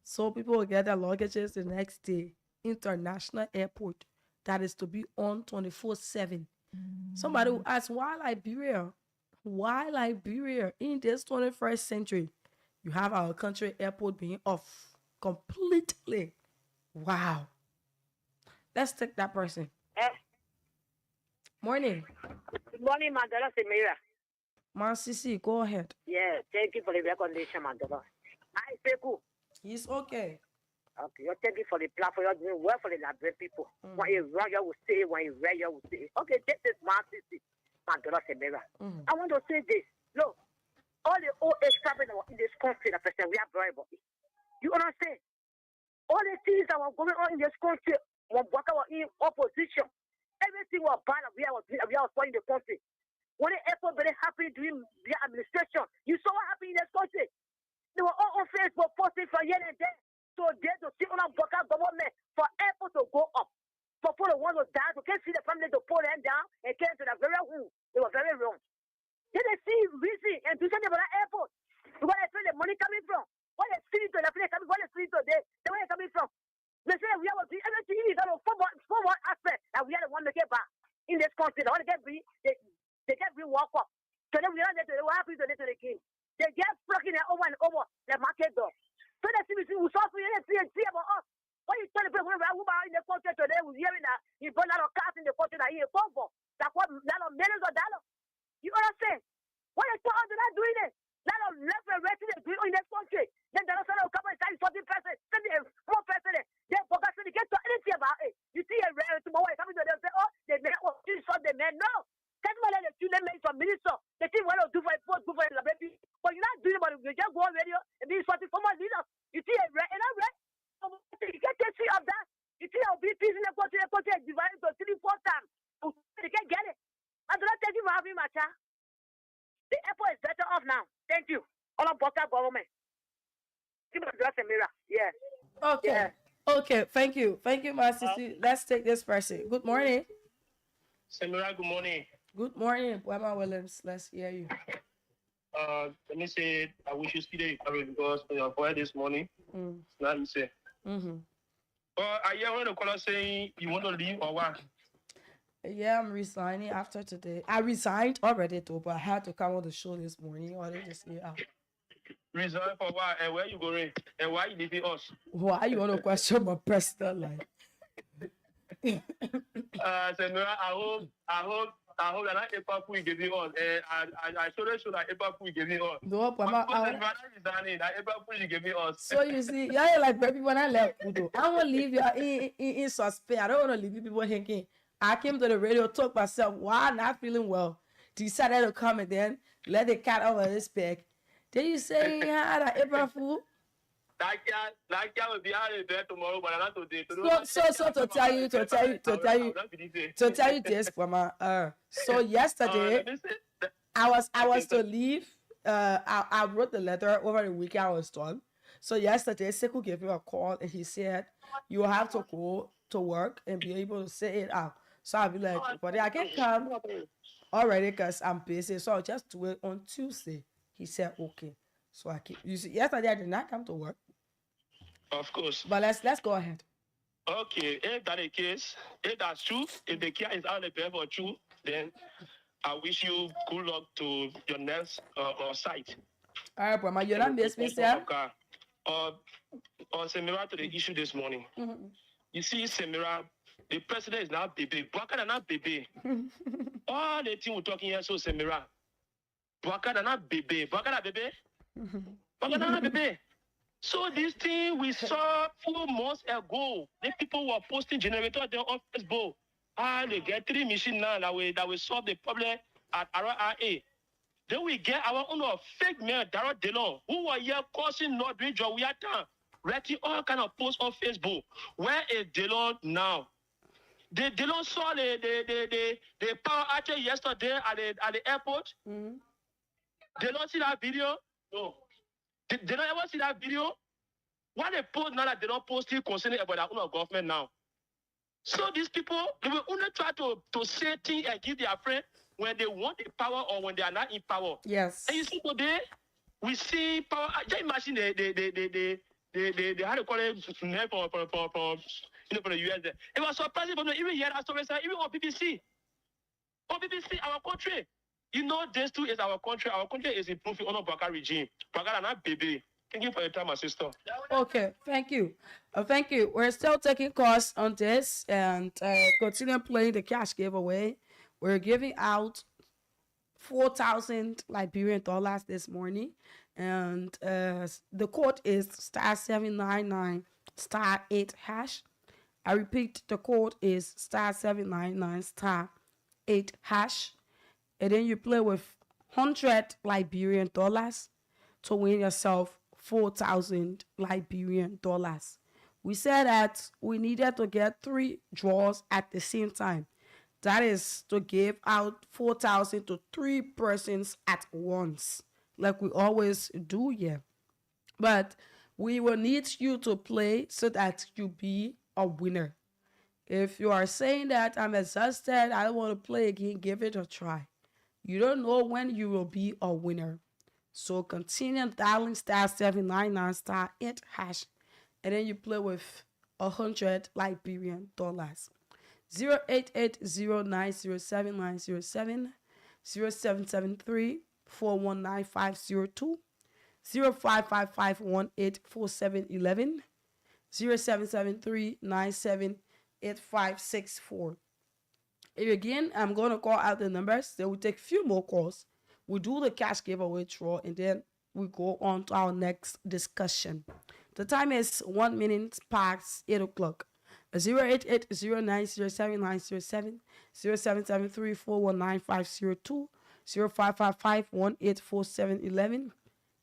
So people will get their luggages the next day. International airport that is to be on 24/7. Somebody will ask, why Liberia? Why Liberia in this 21st century? You have our country airport being off completely. Wow. Let's take that person. Morning. Good morning, Mandela Semira. Sisi, go ahead. Yeah, thank you for the recommendation, Mandela. I say good. He's okay. Okay, you thank you for the platform. You're doing well for the Liberian people. When you run, you will say. When you read, you will say. Okay, this is Sisi, Mandela Semira. I want to say this. Look, all the old age travelers in this country, the president, we are very about it. You understand? All the things that were going on in this country, when Baka was in opposition, everything was bad. We are fighting the country. When the airport really happened during the administration, you saw what happened in this country. They were all on Facebook posting for here and there. So they to see on a Baka government for airport to go up. For the one to die, to can't see the family to pull them down and came to the very room. They were very wrong. Then they see reason and do something about that airport. Where they feel the money coming from. Where they see to the place coming, where they see today, where they coming from. They say we have everything is on forward aspect that we are the one to get back in this country. They want to get they get walk up. So then we are there what happens to the king. They get plugging it over and over the market door. So they see we saw see about us. When you tell the people when we are in the country today, we're hearing that he bought a lot of cars in the country that he is for. That's what lot of millions of dollars. You understand? When they start doing it, lot of left and right they do in this country. Then the rest of the company is 40%, 4%. They forgot to get to anything about it. You see a rare tomorrow coming to them say, oh, they may not do something, man. No. That's why they do them make some minister. They think what to do for a post, do for a baby. But you're not doing it, but you just go on radio and be something for more leaders. You see, you can't take three of that. You see, I'll be busy in the quarter, divided to 3-4 times. You can't get it. I do not tell you for having my child. The airport is better off now. Thank you. All of Boca government. Give me a mirror. Yeah. Okay. Yeah. Okay. Thank you. Thank you, my sister. Let's take this person. Good morning. Samira, good morning. Good morning, Wema Williams. Let's hear you. Let me say I wish you speedy recovery because on your boy this morning, it's not easy. But I hear one of the callers saying you want to leave or what? Yeah, I'm resigning after today. I resigned already though, but I had to come on the show this morning or they just say, Resign for what? And where you going? And why you leaving us? why you want to question my personal life? Samira, I hope that not April Fool giving us. And I show that April Fool giving us. No, but Samira resigning, that April Fool giving us. so you see, yeah, like baby when I left Kudo, I want to leave you in suspect. I don't want to leave you people hanging. I came to the radio, talk myself. Why not feeling well? Decided to come and then let the cat over his back. Then you say, yeah, that April Fool. That cat will be out of there tomorrow, but not today. So to tell you this, Mama. So yesterday, I was to leave. I wrote the letter over the weekend. I was done. So yesterday, Sekou gave me a call and he said, you have to go to work and be able to say it out. So I'll be like, but I can't come already because I'm busy. So I'll just do it on Tuesday. He said, okay. So I keep. You see, yesterday I did not come to work. Of course. But let's go ahead. Okay, if that's the case, if that's true, if the care is out of there for true, then I wish you good luck to your next site. All right, Brahma, you're not miss me, sir. Samira, to the issue this morning. You see, Samira, the president is now baby. Bwaka not baby. All the thing we're talking here, so Samira. Bwaka not baby. Bwaka not baby. Bwaka not baby. So this thing we saw 4 months ago, the people were posting generator there on Facebook. They get 3 machines now that will solve the problem at RRA. Then we get our own fake mail, Darrell Delon, who were here causing not doing job. We are done. Writing all kind of posts on Facebook. Where is Delon now? Delon saw the power outage yesterday at the airport. Delon see that video? No. They don't ever see that video. Why they post now that they don't post it concerning about their own government now? So these people, they will only try to say things and give their friend when they want the power or when they are not in power. Yes. And you see today, we see power. Just imagine they had to call it from the US. It was surprising for me even here at story, even on BBC. On BBC, our country. You know, this too is our country. Our country is improving under Bwaka regime. Bwaka are not baby. Thank you for your time, my sister. Okay, thank you. Thank you. We're still taking calls on this and continue playing the cash giveaway. We're giving out 4,000 Liberian dollars this morning. And the code is *799 *8#. I repeat, the code is *799 *8#. And then you play with 100 Liberian dollars to win yourself 4,000 Liberian dollars. We said that we needed to get 3 draws at the same time. That is to give out 4,000 to 3 persons at once, like we always do here. But we will need you to play so that you be a winner. If you are saying that I'm exhausted, I don't want to play again, give it a try. You don't know when you will be a winner. So continue dialing *799 *8#. And then you play with 100 Liberian dollars. 0880907907 0773-419-502 0555-184711 0773-978564. Again, I'm going to call out the numbers. Then we take a few more calls. We do the cash giveaway draw, and then we go on to our next discussion. The time is 1 minute past 8 o'clock. 0880907907 0773-419-502 0555-184711.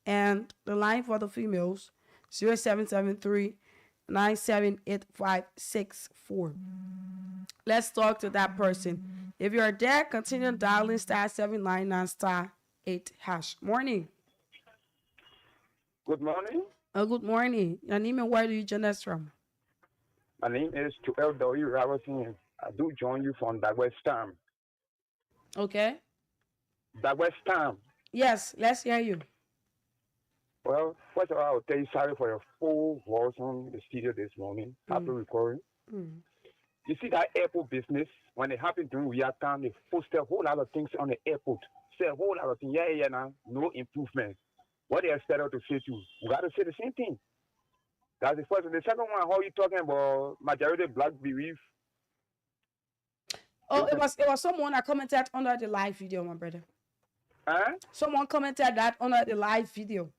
And the line for the females, 0773-978-564. Let's talk to that person. If you're there, continue dialing *799*8#. Morning. Good morning. Good morning. Your name and where do you join us from? My name is Joel Dowie Robertson. I do join you from the West Ham. Okay. The West Ham. Yes, let's hear you. Well, first of all, I'll tell you sorry for your full voice on the studio this morning after recording. You see that airport business, when it happened during real time, they posted a whole lot of things on the airport. Say a whole lot of things. Yeah, now, no improvement. What they expect us to say to, we got to say the same thing. That's the first one. The second one, how you talking about majority black belief? Oh, it was someone that commented under the live video, my brother. Huh? Someone commented that under the live video.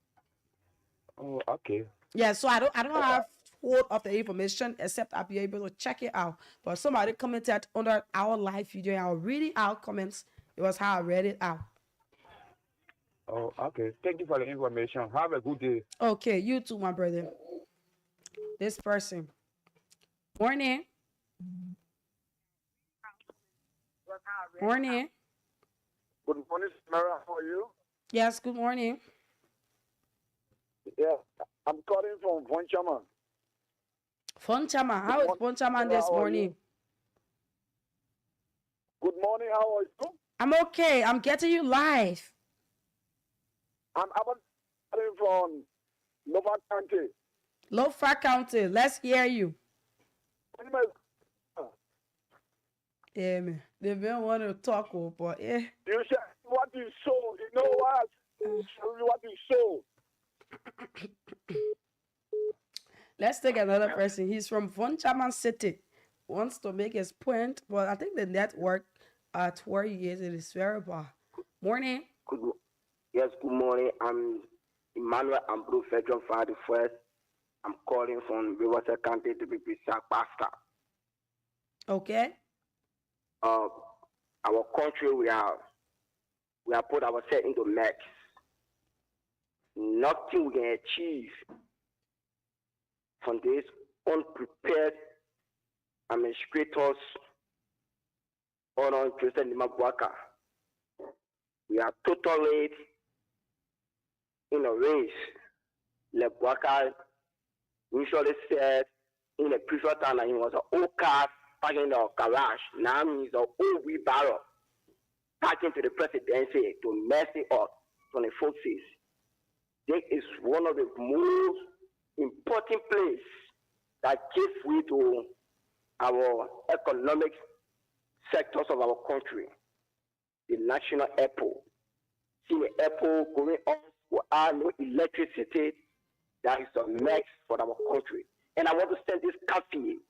Oh, okay. Yeah, so I don't have hold of the information except I'll be able to check it out. But somebody commented under our live video and I'll read it out comments. It was how I read it out. Oh, okay. Thank you for the information. Have a good day. Okay, you too, my brother. This person. Morning. Morning. Good morning, Samara. How are you? Yes, good morning. Yeah, I'm calling from Vonchama. Fonchama. How is Fonchama this morning? Good morning. How are you? I'm okay. I'm getting you live. I'm calling from Nova County. Lofa County. Let's hear you. Yeah, man. They don't want to talk, but yeah. You said what you sow. You know what? What you sow. Let's take another person. He's from Vonchaman City. Wants to make his point, but I think the network at where he is, it is very bad. Morning. Yes, good morning. I'm Emmanuel Ambro, Federal Fire First. I'm calling from Riverside County to be precise, Pastor. Okay. Our country, we are put ourselves into mess. Nothing we can achieve from this unprepared administrators on President Limabwaka. We are totally in a race. Limabwaka usually said in the previous time that he was an old car parking in the garage. Now he's an old wheelbarrow parking to the presidency to mess it up on the forces. This is one of the most important places that gives way to our economic sectors of our country. The national airport. See the airport going on without no electricity. That is a mess for our country. And I want to send this coffee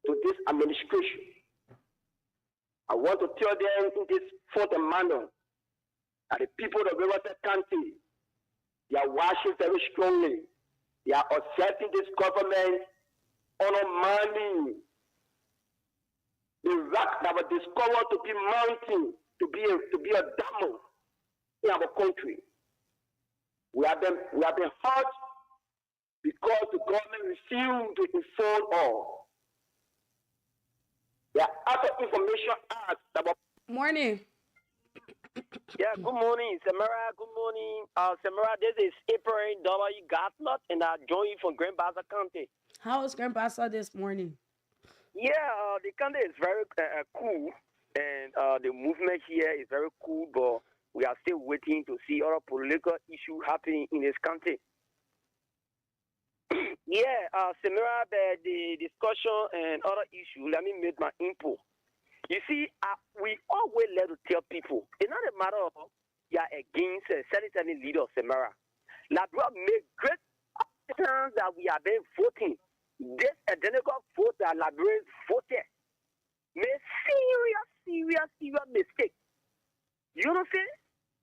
to this administration. I want to tell them in this fourth amendment that the people of Riverside County, they are watching very strongly. They are accepting this government undermining the rock that was discovered to be mountain, to be a dam in our country. We have been hurt because the government refused to inform all. There are other information acts about. Morning. Yeah, good morning, Samara. Good morning. Samara, this is APRIL-1 Gatlot, and I join you from Grand Bassa County. How is Grand Bassa this morning? Yeah, the county is very cool, and the movement here is very cool, but we are still waiting to see other political issues happening in this country. Yeah, Samara, the discussion and other issues, let me make my input. You see, we always like to tell people, it's not a matter of you are against a certain leader, Samara. Labra make great times that we have been voting. This identical vote that Labra voted made serious mistake. You know what I'm saying?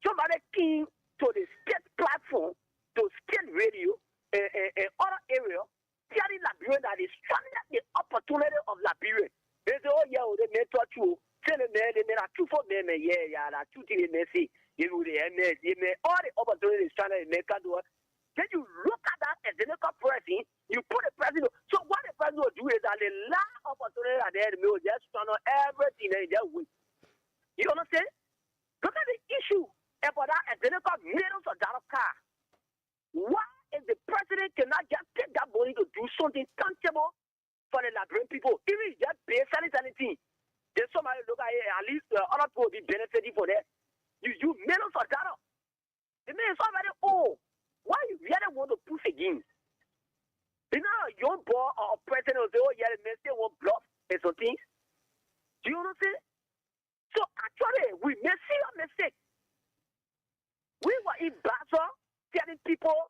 Somebody came to the state platform, to state radio, and other area, telling Liberia that they stranded the opportunity of Liberia. They say, oh, yeah, they may touch you. Send a man, they may not two for them, yeah, that two things they may see. You know, they may all the opportunities trying to make a door. Then you look at that identical person, you put the person. So what the person will do is that the last opportunity that they will just turn on everything and just wait. You understand? Look at the issue about that identical millions of dollar car. Why if the president cannot just take that money to do something tangible for the Liberian people? Even if just pay anything, there's somebody look at it, at least other people will be benefiting for that. You millions of dollars. The man is already old. Why you really want to push again? You know, your boy or president will say, oh, yeah, the man still won't bluff and some things. Do you understand? So actually, we may see a mistake. We were in Basel telling people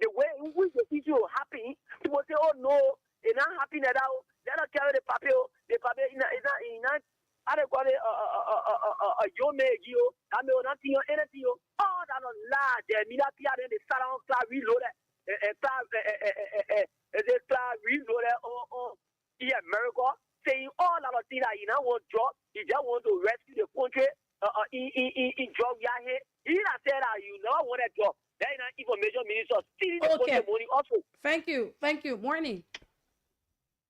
the way in which the issue happen. People say, oh no, it's not happening now. They don't carry the paper. The paper is not. I don't call it a young man. I mean, nothing, anything. Oh, that's a lie. They mean that people in the salon class reloaded. They class reloaded in America, saying all of the things that you know want job. You just want to rescue the country. In job here. He not said that you never want a job. There is not information minister stealing the country money also. Thank you. Thank you. Morning.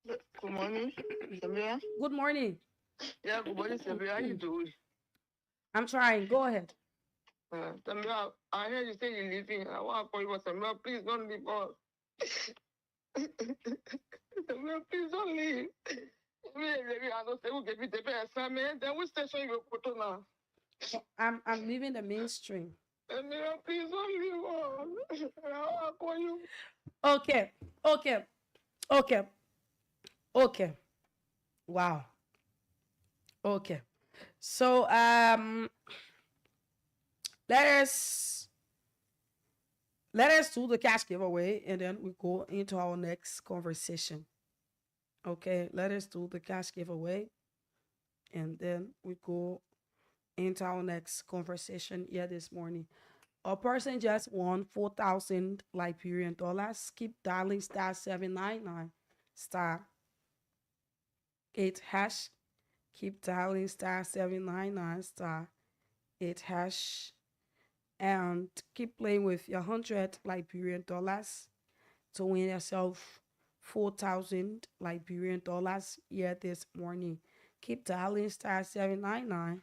Good morning, Samira. Good morning. Yeah, good morning, Samira. How you doing? I'm trying. Go ahead. Samira, I heard you say you're leaving. I want to call you, Samira. Please don't leave us. Samira, please don't leave. I don't say we'll give you the best assignment. Then which station you go to now? I'm leaving the mainstream. Samira, please don't leave us. I want to call you. Okay. Wow. Okay. So let us do the cash giveaway and then we go into our next conversation. Okay, let us do the cash giveaway and then we go into our next conversation here this morning. A person just won 4,000 Liberian dollars. Keep dialing *799 *8#. Keep dialing *799 *8#. And keep playing with your 100 Liberian dollars to win yourself 4,000 Liberian dollars here this morning. Keep dialing *799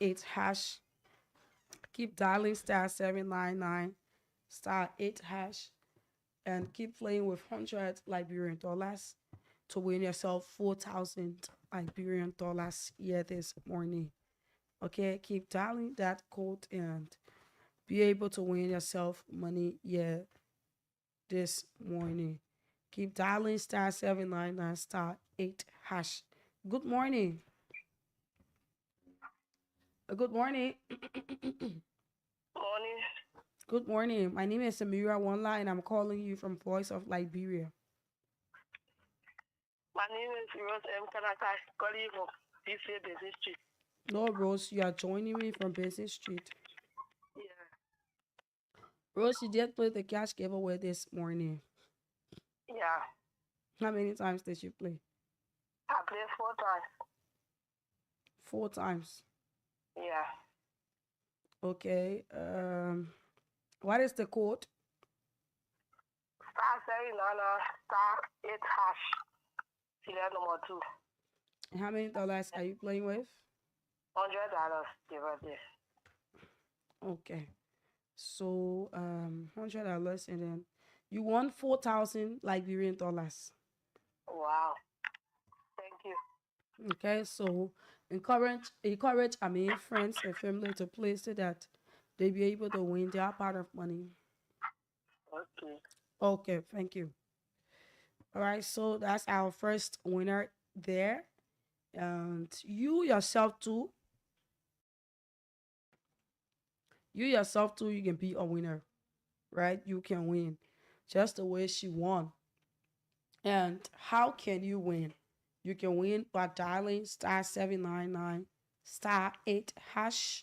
*8#. Keep dialing *799 *8#. And keep playing with 100 Liberian dollars to win yourself 4,000 Liberian dollars here this morning. Okay, keep dialing that code and be able to win yourself money here this morning. Keep dialing *799 *8#. Good morning. Good morning. Morning. Good morning. My name is Samira Wanla and I'm calling you from Voice of Liberia. My name is Rose M. Kanaka, calling you from DC Business Street. No, Rose, you are joining me from Business Street. Yeah. Rose, you did play the cash giveaway this morning. Yeah. How many times did you play? I played 4 times. 4 times. Yeah. Okay. What is the code? *799 *8#. Serial number 2. How many dollars are you playing with? $100. Give us this. Okay. So $100 and then you won 4,000 Liberian dollars. Wow. Thank you. Okay, so encourage friends and family to play so that they be able to win their part of money. Okay. Okay, thank you. All right, so that's our first winner there. And you yourself too, you can be a winner, right? You can win just the way she won. And how can you win? You can win by dialing *799 *8#.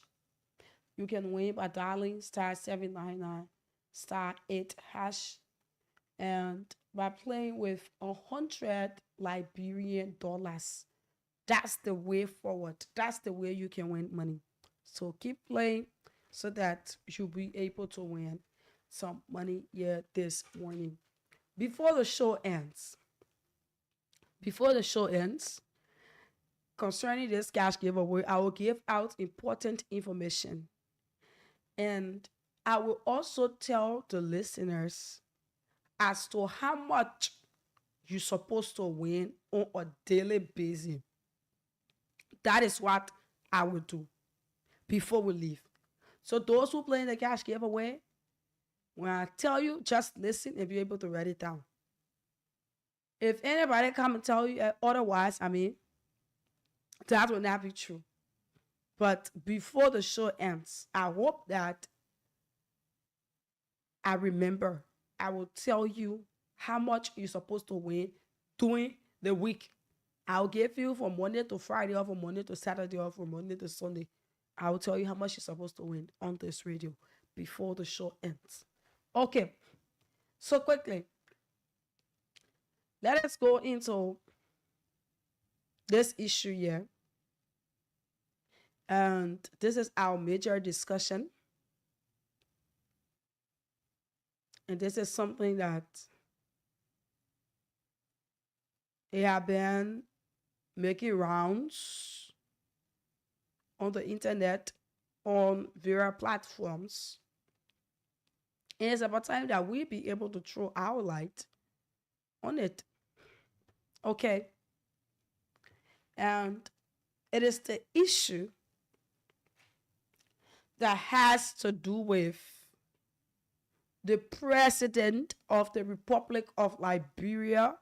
You can win by dialing *799 *8#. And by playing with 100 Liberian dollars. That's the way forward. That's the way you can win money. So keep playing so that you'll be able to win some money here this morning. Before the show ends, concerning this cash giveaway, I will give out important information. And I will also tell the listeners as to how much you're supposed to win on a daily basis. That is what I will do before we leave. So those who play in the cash giveaway, when I tell you, just listen and be able to write it down. If anybody come and tell you otherwise, that will not be true. But before the show ends, I hope that I remember. I will tell you how much you're supposed to win during the week. I'll give you from Monday to Friday, or from Monday to Saturday, or from Monday to Sunday. I will tell you how much you're supposed to win on this radio before the show ends. Okay, so quickly, let us go into this issue here. And this is our major discussion. And this is something that they have been making rounds on the internet, on various platforms. And it's about time that we be able to throw our light on it. Okay. And it is the issue that has to do with the President of the Republic of Liberia,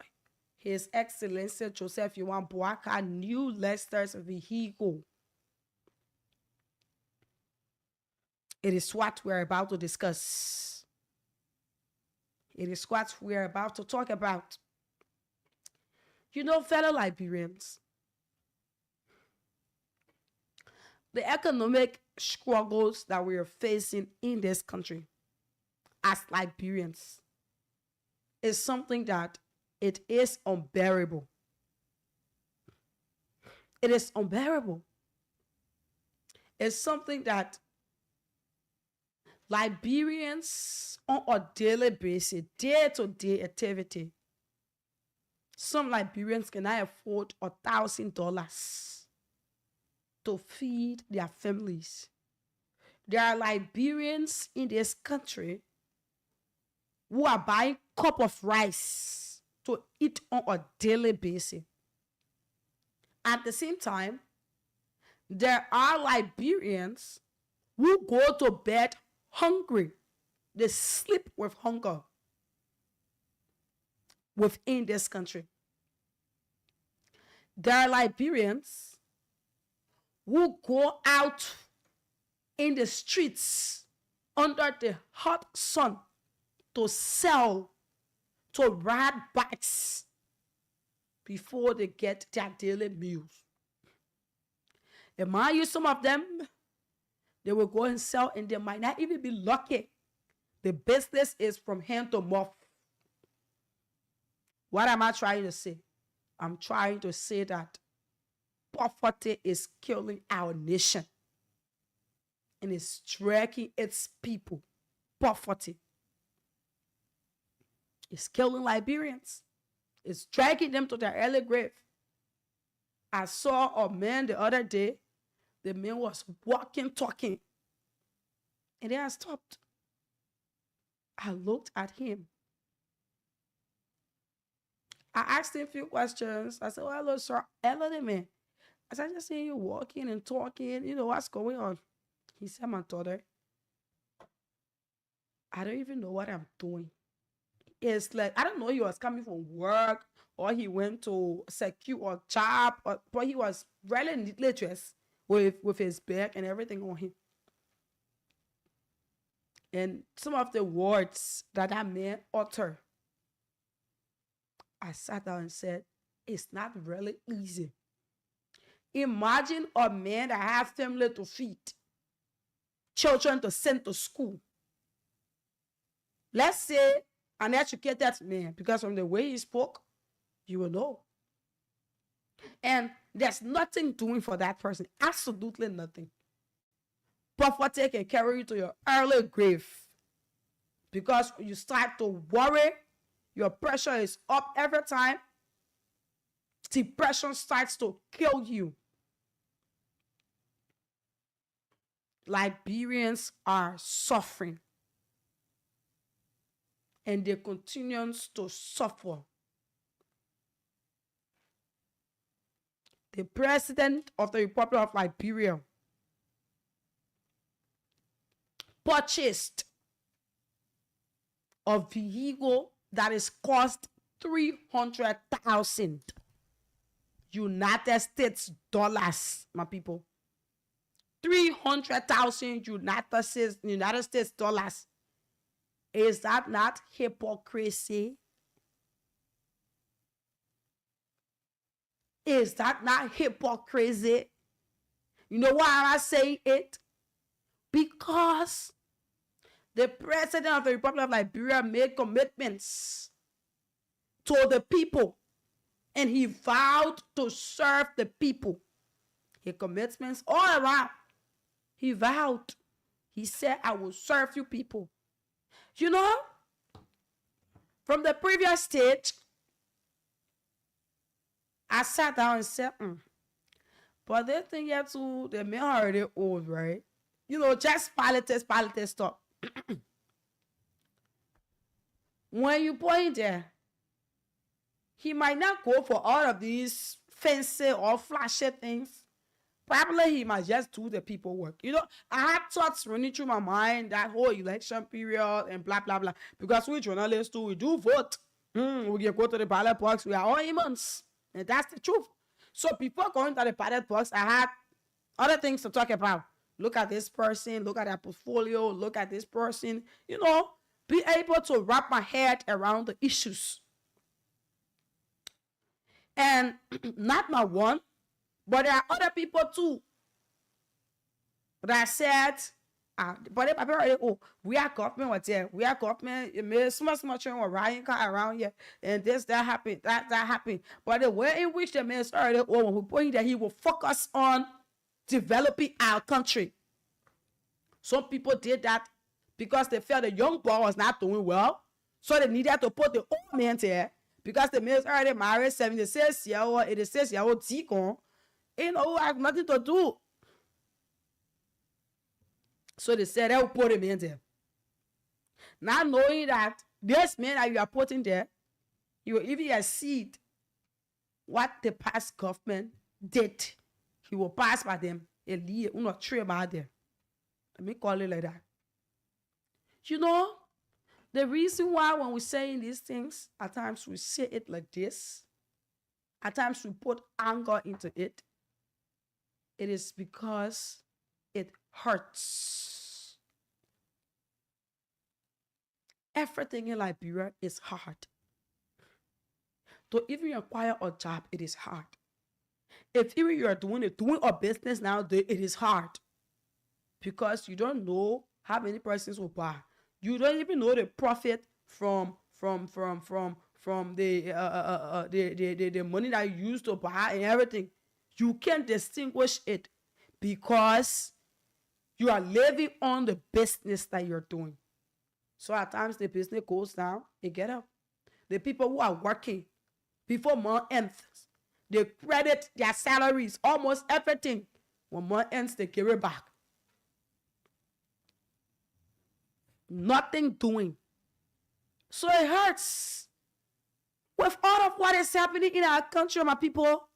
His Excellency Joseph Yohan Boakai, new Leicester's vehicle. It is what we're about to discuss. It is what we're about to talk about. You know, fellow Liberians, the economic struggles that we are facing in this country as Liberians is something that it is unbearable. It is unbearable. It's something that Liberians on a daily basis, day-to-day activity, some Liberians cannot afford $1,000 to feed their families. There are Liberians in this country who are buying a cup of rice to eat on a daily basis. At the same time, there are Liberians who go to bed hungry. They sleep with hunger within this country. There are Liberians who go out in the streets under the hot sun to sell, to ride bikes before they get their daily meals. And mind you, some of them, they will go and sell and they might not even be lucky. The business is from hand to mouth. What am I trying to say? I'm trying to say that poverty is killing our nation and it's striking its people. Poverty is killing Liberians. It's dragging them to their early grave. I saw a man the other day. The man was walking, talking, and then I stopped. I looked at him. I asked him a few questions. I said, "Oh, hello, sir." Hello, man. I said, "I just see you walking and talking. You know, what's going on?" He said, "My daughter, I don't even know what I'm doing." It's like, I don't know, he was coming from work or he went to secure a job, but he was really neatly dressed with his bag and everything on him. And some of the words that man uttered, I sat down and said, it's not really easy. Imagine a man that has family to feed, children to send to school. Let's say an educated man, because from the way he spoke, you will know. And there's nothing doing for that person. Absolutely nothing. Poverty can carry you to your early grave. Because you start to worry, your pressure is up every time. Depression starts to kill you. Liberians are suffering. And they continue to suffer. The president of the Republic of Liberia purchased a vehicle that is cost $300,000 United States dollars, my people. 300,000 United States dollars. Is that not hypocrisy? Is that not hypocrisy? You know why am I saying it? Because the president of the Republic of Liberia made commitments to the people, and he vowed to serve the people. His commitments all around. He vowed. He said, I will serve you people. You know, from the previous stage, I sat down and said, but they think yet too, they may already old, right? You know, just politics stuff. When you point there, he might not go for all of these fancy or flashy things. Probably he might just do the people work. You know, I had thoughts running through my mind that whole election period and blah, blah, blah. Because we journalists too, we do vote. We can go to the ballot box. We are all humans. And that's the truth. So before going to the ballot box, I had other things to talk about. Look at this person. Look at their portfolio. Look at this person. You know, be able to wrap my head around the issues. And not my one, but there are other people too that said, but we are government what's there. We are government. It made so much Ryan car around here, and this that happened, that happened. But the way in which the man started, we point that he will focus on developing our country. Some people did that because they felt the young boy was not doing well, so they needed to put the old man there because the man is already married, 76-year-old, 86-year-old deacon. You know, I have nothing to do. So they said they will put him in there. Not knowing that this man that you are putting there, you will even exceed what the past government did. He will pass by them and leave a tree about them. Let me call it like that. You know, the reason why when we're saying these things, at times we say it like this, at times we put anger into it. It is because it hurts. Everything in Liberia is hard. To even acquire a job, it is hard. If even you are doing a business nowadays, it is hard. Because you don't know how many persons will buy. You don't even know the profit from the money that you use to buy and everything. You can't distinguish it because you are living on the business that you're doing. So at times the business goes down, it get up. The people who are working before month ends, they credit their salaries, almost everything. When month ends, they give it back. Nothing doing. So it hurts. With all of what is happening in our country, my people,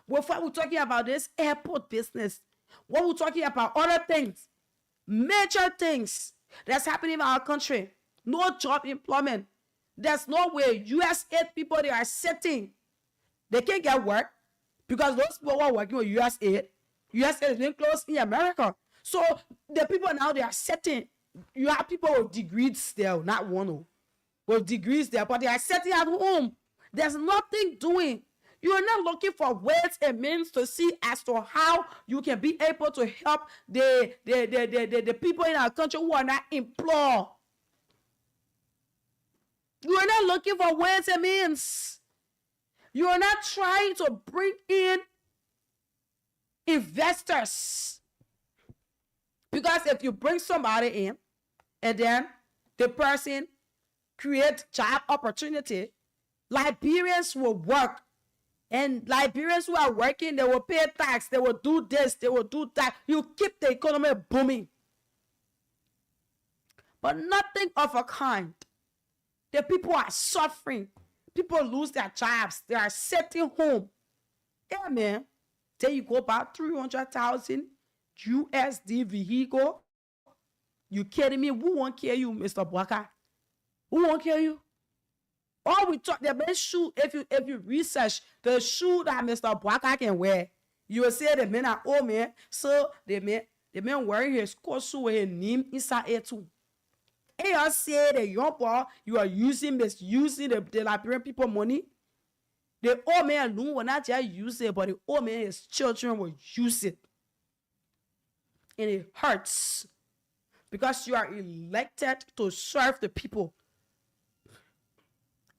with what we're talking about this airport business, what we're talking about other things, major things that's happening in our country, no job employment. There's no way USAID people, they are sitting. They can't get work because those people who are working with USAID is being closed in America. So the people now, they are sitting. You have people with degrees there, not one with degrees there, but they are sitting at home. There's nothing doing. You are not looking for ways and means to see as to how you can be able to help the people in our country who are not employed. You are not looking for ways and means. You are not trying to bring in investors. Because if you bring somebody in and then the person create job opportunity, Liberians will work. And Liberians who are working, they will pay tax, they will do this, they will do that. You keep the economy booming. But nothing of a kind. The people are suffering. People lose their jobs. They are sitting home. Yeah, man. Then you go buy 300,000 USD vehicle. You kidding me? Who won't kill you, Mr. Bwaka? Who won't kill you? All we talk, the best shoe, if you research the shoe that Mr. Bwaka can wear, you will say the men are old man. So the man wearing his costume with his name inside it too. And you say the young boy, you are misusing the Liberian people money. The old man alone will not just use it, but the old man, his children will use it. And it hurts. Because you are elected to serve the people.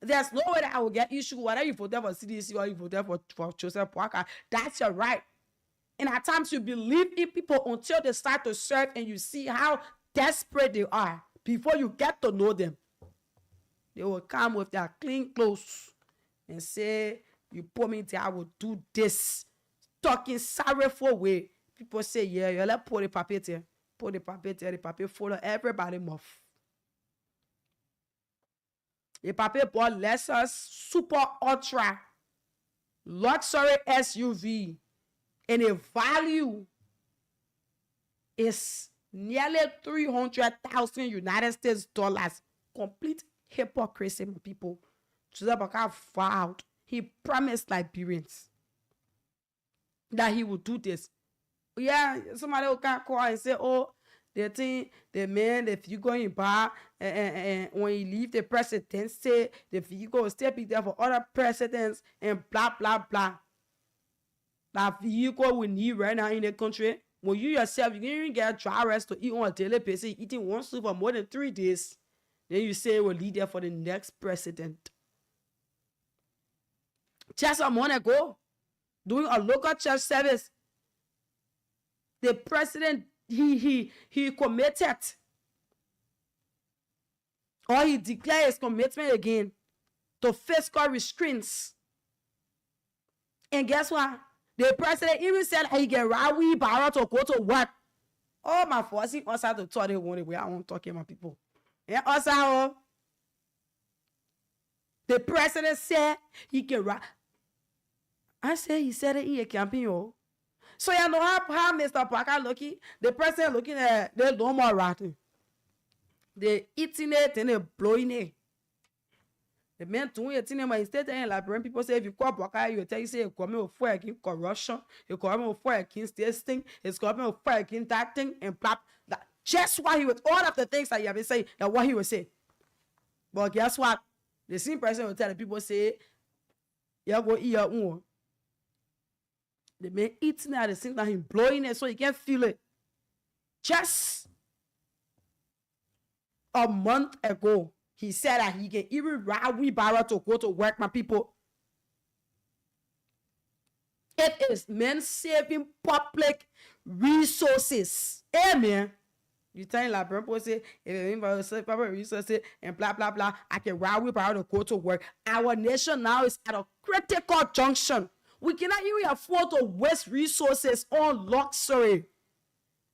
There's no way that I will get issue whether you vote for CDC or you vote for Joseph Boakai. That's your right. And at times you believe in people until they start to serve and you see how desperate they are. Before you get to know them, they will come with their clean clothes and say, you put me there, I will do this. Talking sorrowful way. People say, yeah, let's put the paper there. Put the paper there, the paper follow everybody mouth. The paper bought Lexus Super Ultra luxury SUV and the value is nearly 300,000 United States dollars. Complete hypocrisy, my people. Joseph Boakai vowed, he promised Liberians that he would do this. Yeah, somebody will come call and say, oh, they think the man, the vehicle in bar, and when he leave the presidency, the vehicle will still be there for other presidents and blah, blah, blah. That vehicle we need right now in the country. When you yourself, you can even get dry rest to eat on a daily basis, eating one soup for more than 3 days. Then you say it will lead there for the next president. Just a month ago, doing a local church service, the president, he committed, or he declared his commitment again to fiscal restraints. And guess what? The president even said he get Rawi Barra to go to work. Oh, my forcing us to tell the one way I want to talk to my people. And also, the president said he can ride. I said he said it in a campaign. So you know how Mr. Boakai looking? The president looking at the normal ratting. They eating it and they blowing it. The man doing it in instead of Liberian people say if you call Boakai, you tell you say you're coming with fire against corruption, you're coming with fire against this thing, it's coming with fire against that thing, and blah. That just what he was all of the things that you have been saying, that what he would say. But guess what? The same person will tell the people say, you go eat your own. The man eating at the same time, him blowing it so he can't feel it. Just a month ago, he said that he can even ride wheelbarrow to go to work, my people. It is men saving public resources. Amen. You tell Liberian people say, if you public resources and blah, blah, blah, I can ride wheelbarrow to go to work. Our nation now is at a critical junction. We cannot even afford to waste resources on luxury.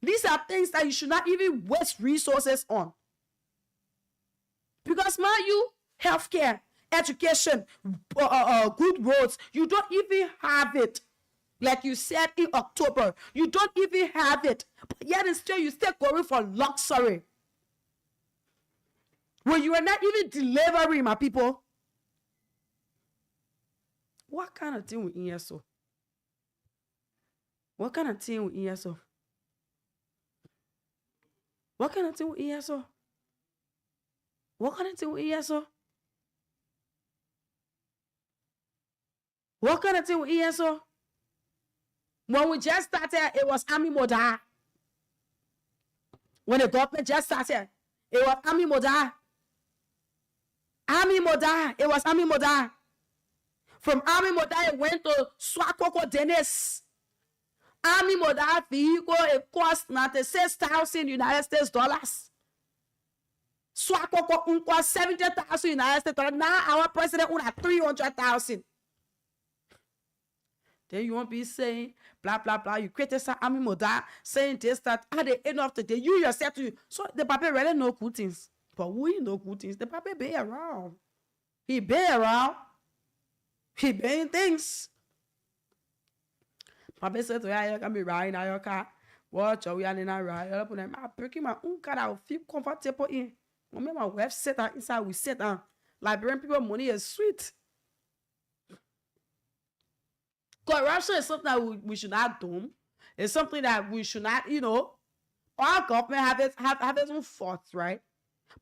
These are things that you should not even waste resources on. Because man, you healthcare, education, good roads, you don't even have it. Like you said in October, you don't even have it. But yet still, you still going for luxury. When you are not even delivering, my people. What kind of thing we in here so? What kind of thing we in here so? What kind of thing we in here so? What kind of thing we in here so? What kind of thing we in here so? When we just started, it was Army Moda. When the government just started, it was Army Moda. Army Moda. It was Army Moda. From Army Moda, it went to Swakoko Dennis. Army Moda vehicle, it cost $96,000 United States dollars. Swakoko unko 70,000 United States dollars. Now our president own 300,000. Then you won't be saying blah blah blah. You criticize Ami Moda saying this, that at the end of the day, you yourself to you. So the papa really know good things. But we know good things. The papa be around. He be around. He be in things. Papa said to you, can be riding in your car. Watch we are in a ride. I'm breaking my own car. I feel comfortable in. My wife sit down inside. We sit down. Liberian people money is sweet. Corruption is something that we should not do. It's something that we should not, our government have its own faults, right?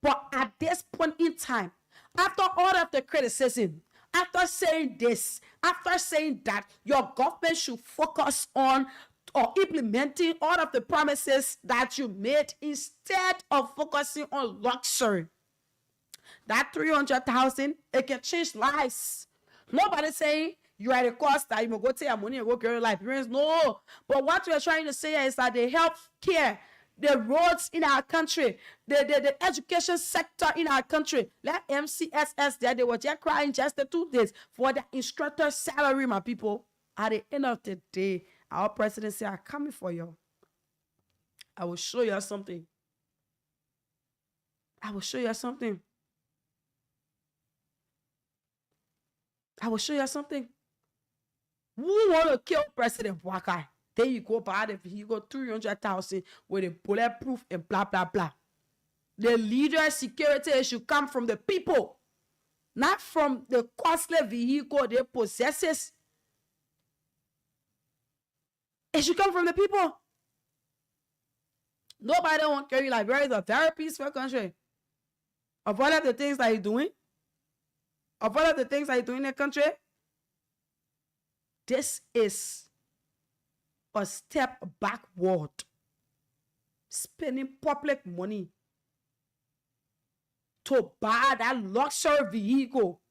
But at this point in time, after all of the criticism, after saying this, after saying that, your government should focus on or implementing all of the promises that you made instead of focusing on luxury. That 300,000, it can change lives. Nobody saying you are the cost that you will go take your money and go carry Liberians. No. But what we are trying to say is that the health care, the roads in our country, the education sector in our country, like MCSS there, they were just crying just the 2 days for the instructor salary, my people. At the end of the day, our president said, I'm coming for you. I will show you something. I will show you something. I will show you something. Who want to kill President Bouakai? Then you go buy the vehicle 300,000 with a bulletproof and blah blah blah. The leader security should come from the people, not from the costly vehicle they possesses. It should come from the people. Nobody won't carry Liberia is a very peaceful country. Of all of the things that you're doing, in the country, this is a step backward. Spending public money to buy that luxury vehicle,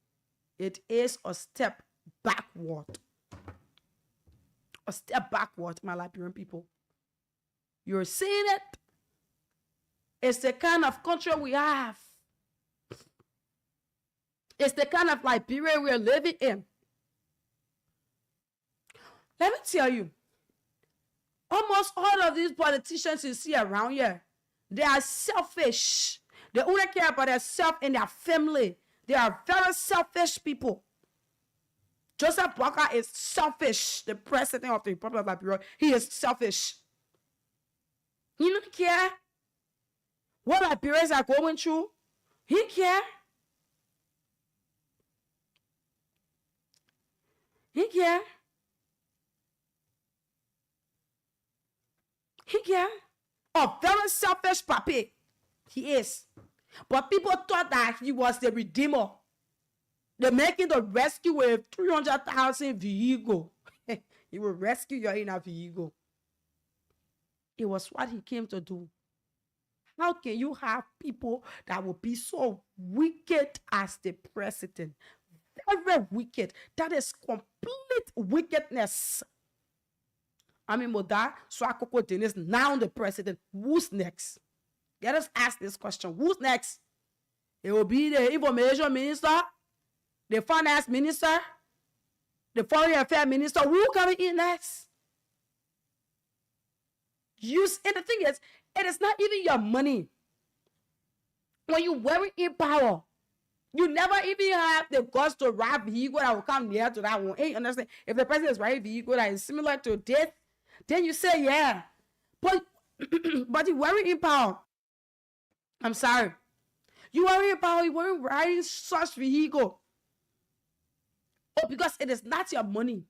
it is a step backward. A step backward, my Liberian people. You're seeing it. It's the kind of country we have. It's the kind of Liberia we're living in. Let me tell you, almost all of these politicians you see around here, they are selfish. They only care about themselves and their family. They are very selfish people. Joseph Bouakai is selfish, the president of the Republic of Liberia. He is selfish. He don't care what Liberians are going through. He care. He care. He care. A very selfish papi. He is. But people thought that he was the redeemer. They're making the rescue with 300,000 vehicle. He will rescue you in a vehicle. It was what he came to do. How can you have people that will be so wicked as the president? Very wicked. That is complete wickedness. I mean, Moda, Swakoko Dennis, now the president. Who's next? Let us ask this question. Who's next? It will be the information minister, the finance minister, the foreign affairs minister. Who coming in next? And the thing is, it is not even your money. When you worry in power, you never even have the guts to ride vehicle that will come near to that one. You understand? If the president is riding vehicle that is similar to this, then you say, yeah. But you worry in power. I'm sorry. You worry in power, you worry riding such vehicle. Oh, because it is not your money.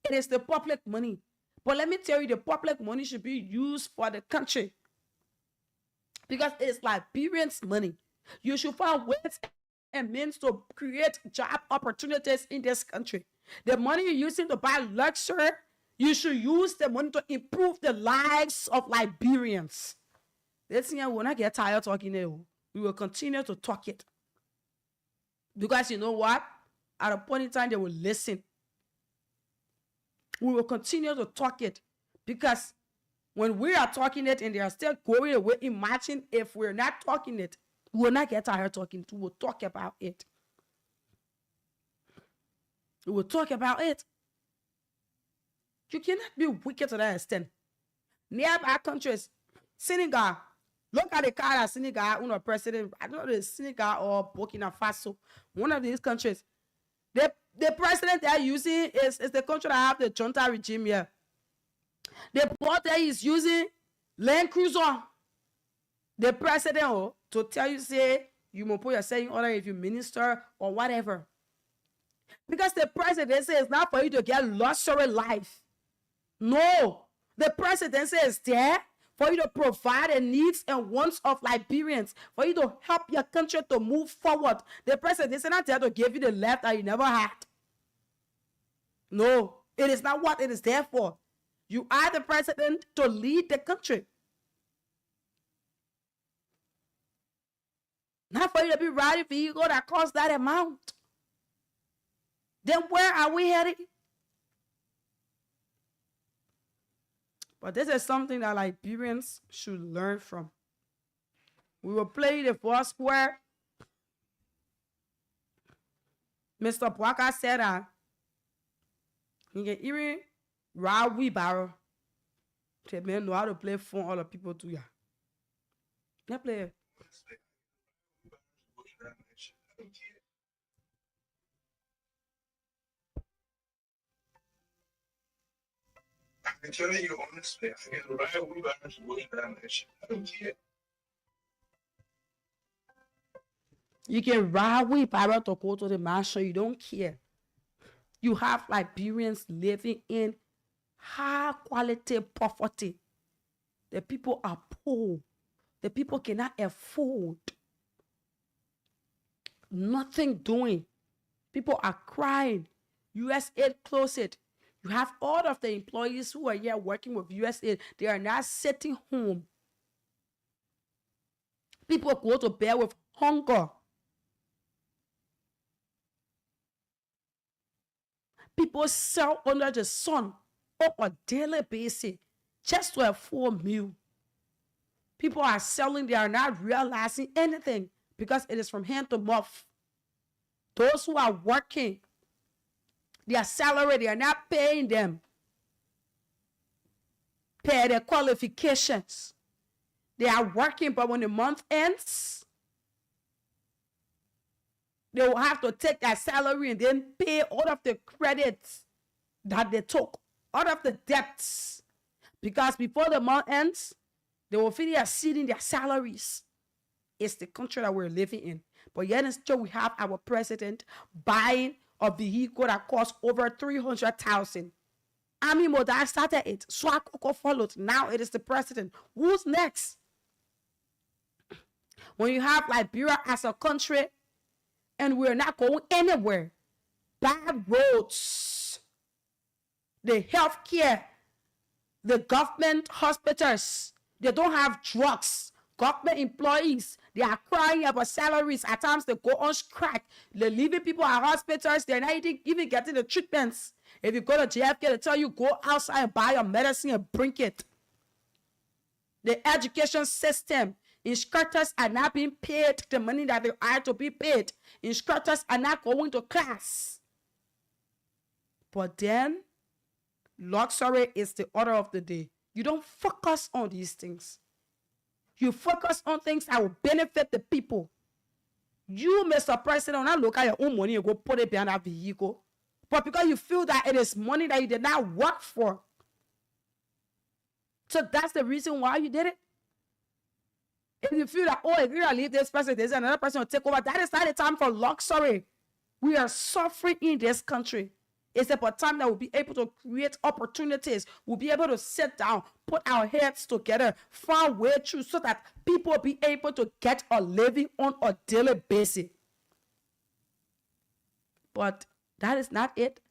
It is the public money. But let me tell you, the public money should be used for the country. Because it's Liberians' money. You should find ways and means to create job opportunities in this country. The money you're using to buy luxury, you should use the money to improve the lives of Liberians. This thing, we'll not get tired talking it. We will continue to talk it. Because you know what? At a point in time, they will listen. We will continue to talk it. Because when we are talking it and they are still going away, imagine if we're not talking it. We will not get tired talking. We will talk about it. We will talk about it. You cannot be wicked to that extent. Nearby countries, Senegal. Look at the car that Senegal, president, I don't know the Senegal or Burkina Faso, one of these countries. The president they're using is the country that have the junta regime here. The port that is using Land Cruiser. The president to tell you, say, you must put yourself in order if you minister or whatever. Because the president says it's not for you to get luxury life. No. The presidency is there for you to provide the needs and wants of Liberians, for you to help your country to move forward. The president is not there to give you the left that you never had. No, it is not what it is there for. You are the president to lead the country. Not for you to be riding vehicle that costs that amount. Then where are we heading? But this is something that Liberians should learn from. We will play the four square. Mr. Bwaka said that he can even ride wheelbarrow. The men know how to play phone, all the people do ya. Let's play it. I'm telling you honestly, I can ride wheelbarrows with damage. I don't care. You can ride wheelbarrow to go to the mansion. You don't care. You have Liberians living in high quality poverty. The people are poor. The people cannot afford. Nothing doing. People are crying. USAID closed it. You have all of the employees who are here working with USAID. They are not sitting home. People go to bed with hunger. People sell under the sun on a daily basis just to afford a meal. People are selling, they are not realizing anything because it is from hand to mouth. Those who are working, their salary, they are not paying them. Pay their qualifications. They are working, but when the month ends, they will have to take their salary and then pay all of the credits that they took, all of the debts. Because before the month ends, they will finish exceeding their salaries. It's the country that we're living in. But yet and still we have our president buying a vehicle that costs over 300,000. Ami Moda started it. Swakoko followed. Now it is the president. Who's next? When you have Liberia as a country and we're not going anywhere, bad roads, the healthcare, the government hospitals, they don't have drugs. Government employees, they are crying about salaries. At times they go on strike. They're leaving people at hospitals. They're not even getting the treatments. If you go to JFK, they tell you go outside and buy your medicine and bring it. The education system, instructors are not being paid the money that they are to be paid. Instructors are not going to class. But then, luxury is the order of the day. You don't focus on these things. You focus on things that will benefit the people. You, Mr. President, will not look at your own money and go put it behind that vehicle. But because you feel that it is money that you did not work for. So that's the reason why you did it. If you feel that, oh, if you leave this person, there's another person will take over, that is not the time for luxury. We are suffering in this country. It's about time that we'll be able to create opportunities. We'll be able to sit down, put our heads together, find way through so that people will be able to get a living on a daily basis. But that is not it.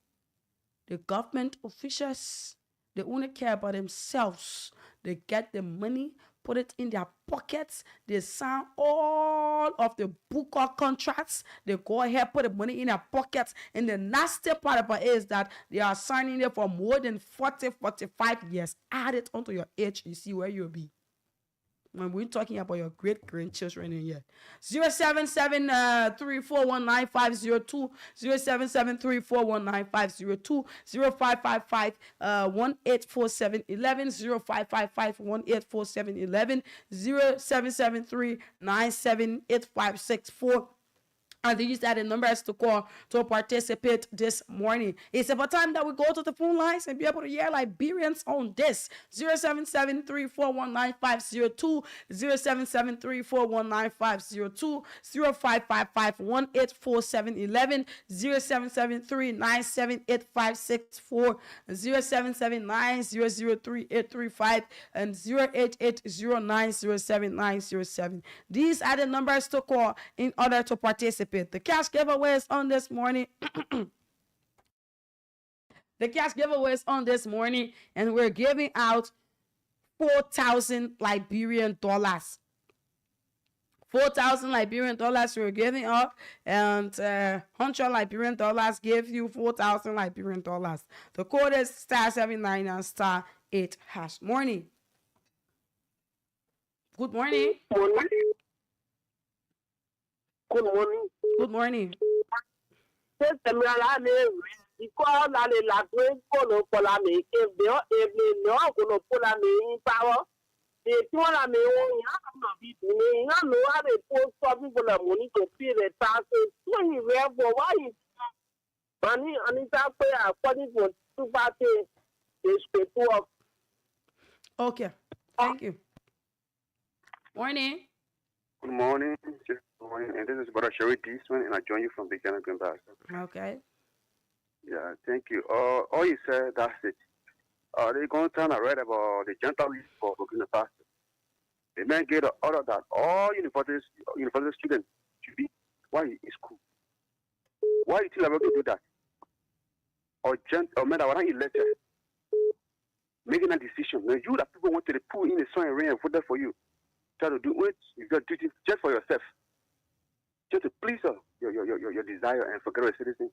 The government officials, they only care about themselves. They get the money, put it in their pockets. They sign all of the booker contracts. They go ahead, put the money in their pockets. And the nasty part about it is that they are signing it for more than 40, 45 years. Add it onto your age, you see where you'll be. When we're talking about your great grandchildren in here. 077-3419-502, 077-3419-502, 0555 184711, 0555 184711, 0773-978-564. And these are the numbers to call to participate this morning. It's about time that we go to the phone lines and be able to hear Liberians on this. 077-3419-502, 077-3419-502, 0555-184711, 0773-978-564, 0779-003-835, and 0880-907-907. These are the numbers to call in order to participate. The cash giveaway is on this morning. The cash giveaway is on this morning, and we're giving out 4,000 Liberian dollars. 4,000 Liberian dollars we're giving up, and 100 Liberian dollars give you 4,000 Liberian dollars. The code is *79 and *8#. Morning. Good morning. Good morning. Good morning. Okay. Thank you. Morning. Good morning. Good morning. And this is Brother Sherry Deesman, and I join you from Beacon Green Bay. Okay. Yeah, thank you. All you said, that's it. They're going to turn around about the Gentile list for Burkina Faso. The man get an order that all university students should be why in school. Why you think I'm going to do that? Or man, I want to lecture. Making a decision. Now you that people want to pull in the sun and rain and vote for you. Try to do it. You got to do it just for yourself, just to please your desire and forget your citizen.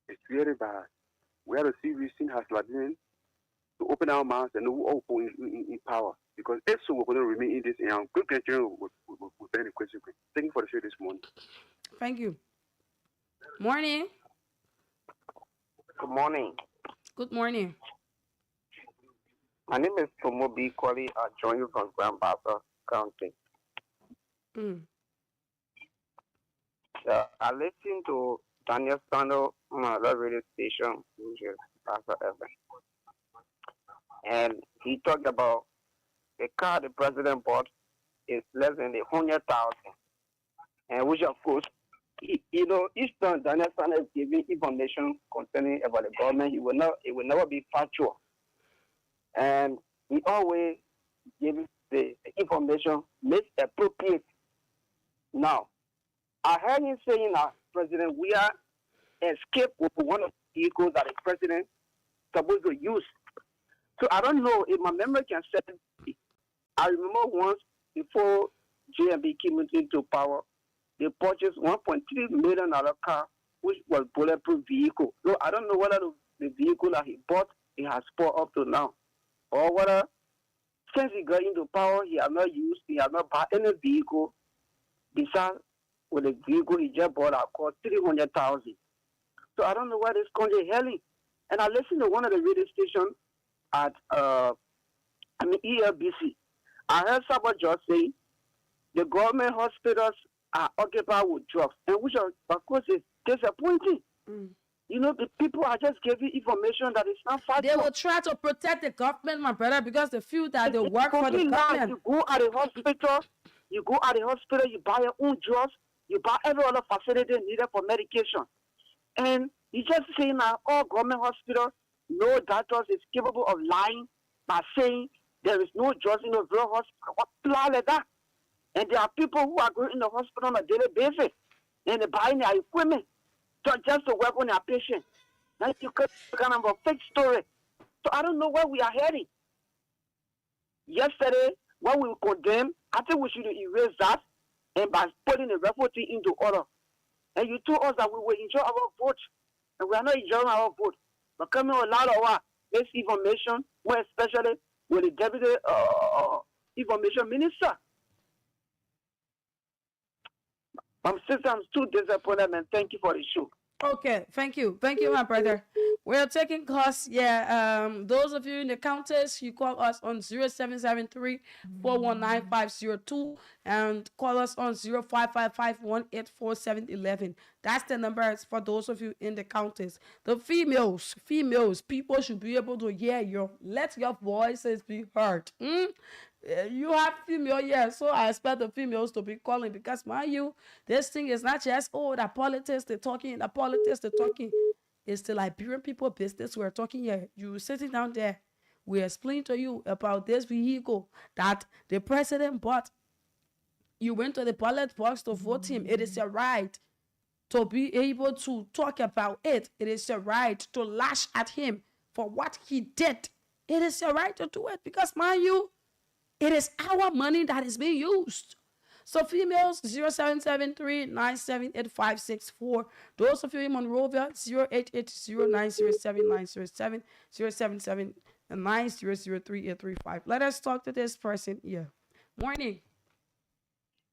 It's really bad. We have to see reason as Liberians to open our mouths and know all in power, because if so, we're going to remain in this and our good grandchildren will bear the question. Thank you for the show this morning. Thank you. Morning. Good morning. Good morning. My name is Tomo B. Kwali. I join you from Grand Bassa County. I listen to Daniel Sando on the radio station, which is Bassa FM. And he talked about the car the president bought is less than 100,000. And which, of course, each time Daniel Sando is giving information concerning about the government, it will never be factual. And he always gives the information misappropriate. Now, I heard him saying that President, we are escaped with one of the vehicles that the president is supposed to use. So I don't know if my memory can set it. I remember once before JMB came into power, they purchased $1.3 million car, which was bulletproof vehicle. So I don't know whether the vehicle that he bought, he has bought up to now. Or whether since he got into power, he has not bought any vehicle besides with the vehicle he just bought that cost $300,000. So I don't know where this country is heading. And I listened to one of the radio stations at ELBC. I heard someone just say the government hospitals are occupied with drugs, and which of course is disappointing. You know, the people are just giving information that is not factual. They will try to protect the government, my brother, because they feel that they work for the government. You go at the hospital, you buy your own drugs, you buy every other facility needed for medication. And he's just saying that all government hospitals, no doctors is capable of lying by saying there is no drugs in the real hospital. What plan like that? And there are people who are going in the hospital on a daily basis, and they're buying their equipment just to work on their patients. That's kind of a fake story. So I don't know where we are heading. Yesterday, when we condemned, I think we should erase that and by putting the refugee into order. And you told us that we will enjoy our vote, and we are not enjoying our vote. But coming a lot of this information, more especially with the deputy information minister. I'm too disappointed, man. Thank you for the show. Okay, thank you, my brother. We're taking calls. Yeah, those of you in the counters, you call us on 0773-419-502 and call us on 0555-184-711. That's the numbers for those of you in the counters. The females, people should be able to hear you. Let your voices be heard. You have female, yeah, so I expect the females to be calling because, mind you, this thing is not just, the politics, they're talking. It's the Liberian people business we're talking here. You sitting down there, we explain to you about this vehicle that the president bought. You went to the ballot box to vote him. It is your right to be able to talk about it. It is your right to lash at him for what he did. It is your right to do it because, mind you, it is our money that is being used. So females, 0773-978-564. Those of you in Monrovia, 0880-907-907, 077-900-3835. Let us talk to this person here. Morning.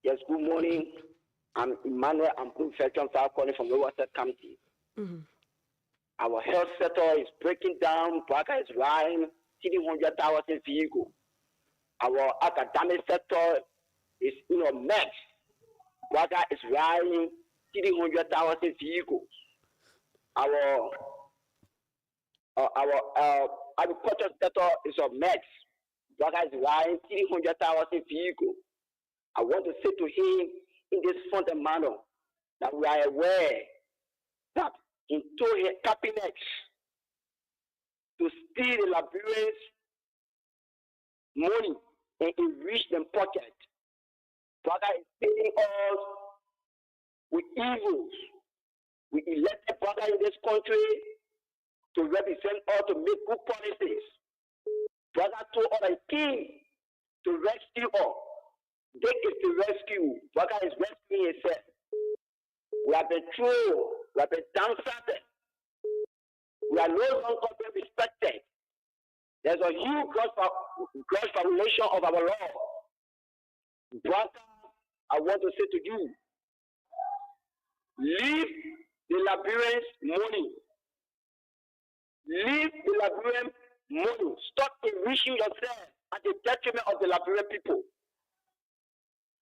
Yes, good morning. I'm Emmanuel. I'm infection calling from Lower State County. Our health sector is breaking down. Baka is lying. 100,000 vehicles. Our academic sector is mess. Water is rising 300,000 vehicles. Our agriculture sector is a mess. Water is rising 300,000 vehicles. I want to say to him in this fundamental manner that we are aware that into his cabinet to steal the Liberians' money and enrich them pocket. Brother is paying us with evils. We elected brother in this country to represent us, to make good policies. Brother told us the king to rescue us. They is to rescue. Brother is rescuing himself. We have been trolled. We have been downside. We are no longer being respected. There's a huge gross violation of our law. Brother, I want to say to you, leave the Liberians money. Leave the Liberian money. Stop enriching yourself at the detriment of the Liberian people.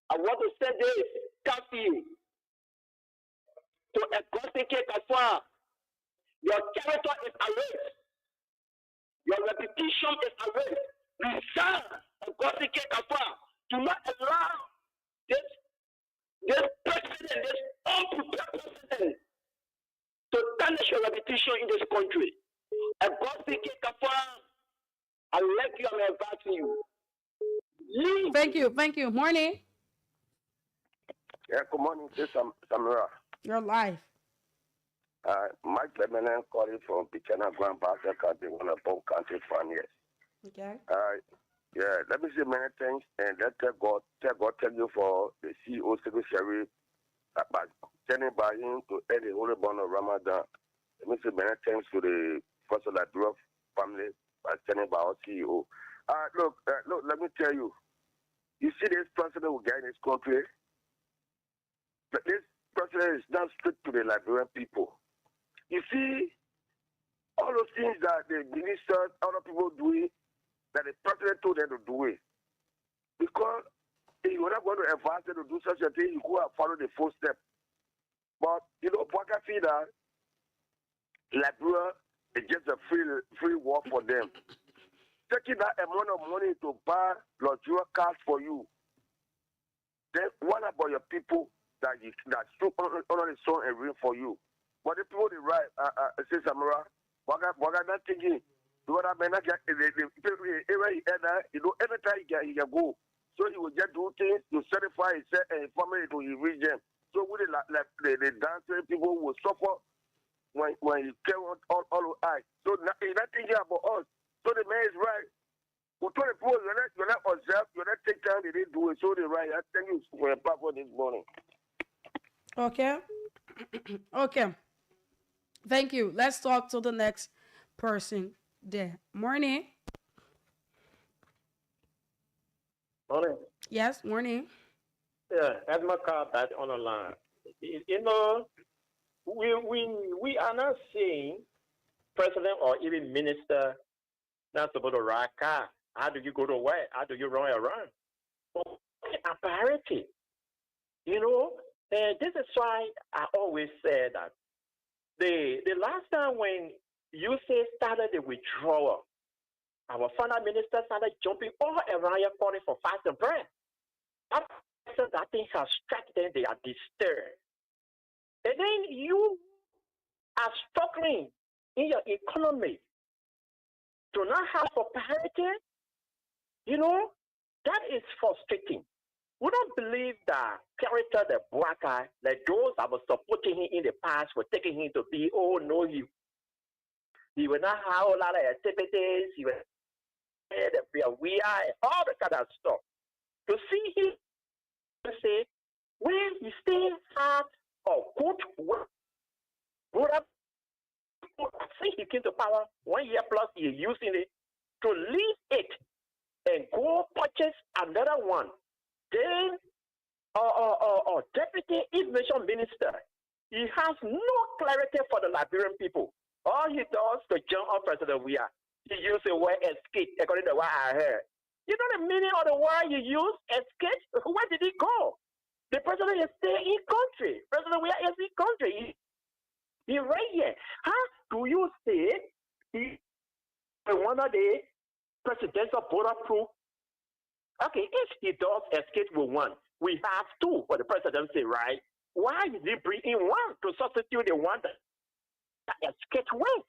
I want to say this, Kathy, to Augustine K. Kaswa, your character is at risk. Your reputation is at risk. Resign, Augustine K. Kaswa. Do not allow this president, this unprepared president, to tarnish your reputation in this country. Augustine K. Kaswa, I like you and I invite you. Leave. Thank you. Morning. Yeah, good morning, Samira. You're live. Mike Lebanon calling from Pichana Grand Basel County, one of Bone County for years. Okay. Yeah, let me say many things and let God tell you for the CEO Secretary about sending by him to end the Holy Bond of Ramadan. Let me say many thanks to the First Liberia family by sending by our CEO. Look, let me tell you. You see this president we get in this country? But this president is not strict to the Liberian people. You see, all those things that the ministers, other people doing, that the president told them to do it. Because if you're not going to advise them to do such a thing, you go and follow the footsteps. But, Bwaka feel that Liberia is just a free war for them. Taking that amount of money to buy luxury cars for you. Then what about your people that stood under the sun and rain for you? But the people they right, say Samara, Bwaka not thinking. What I mean, every time he can go. So he will just do things to certify himself and family to his region. So with the dancing people will suffer when he came all eyes. So he's not thinking about us. So the man is right. We told the people, you're not observed, you're not take time, they didn't do it. So they're right. I thank you for your power this morning. Okay. Okay. Thank you. Let's talk to the next person there. Morning. Morning. Yes, morning. Yeah, Edmund Carr back on the line. You know, we are not seeing president or even minister not supposed to ride car. How do you go to work? How do you run around? Apparently, you know, and this is why I always say that the last time when you say started the withdrawal, our final minister started jumping all around your calling for fast and bread. That thing has struck them, they are disturbed. And then you are struggling in your economy to not have for parity, you know, that is frustrating. We don't believe that character, the Boaka, like those that were supporting him in the past were taking him to be, oh no, he will not have a lot of activities, he will be a weird, and all the kind of stuff. To see him say, well, he still had a good work, good up. Since he came to power, 1 year plus, he is using it to leave it and go purchase another one. Then, deputy information minister, he has no clarity for the Liberian people. All he does to jump on President Weah, he used the word escape, according to what I heard. You know the meaning of the word you use, escape? Where did he go? The president is still in country. President Weah is in country. He right here. How do you say he one of the presidential bulletproof? Okay, if he does escape with one, we have two for the presidency, right? Why is he bringing one to substitute the one that escaped with?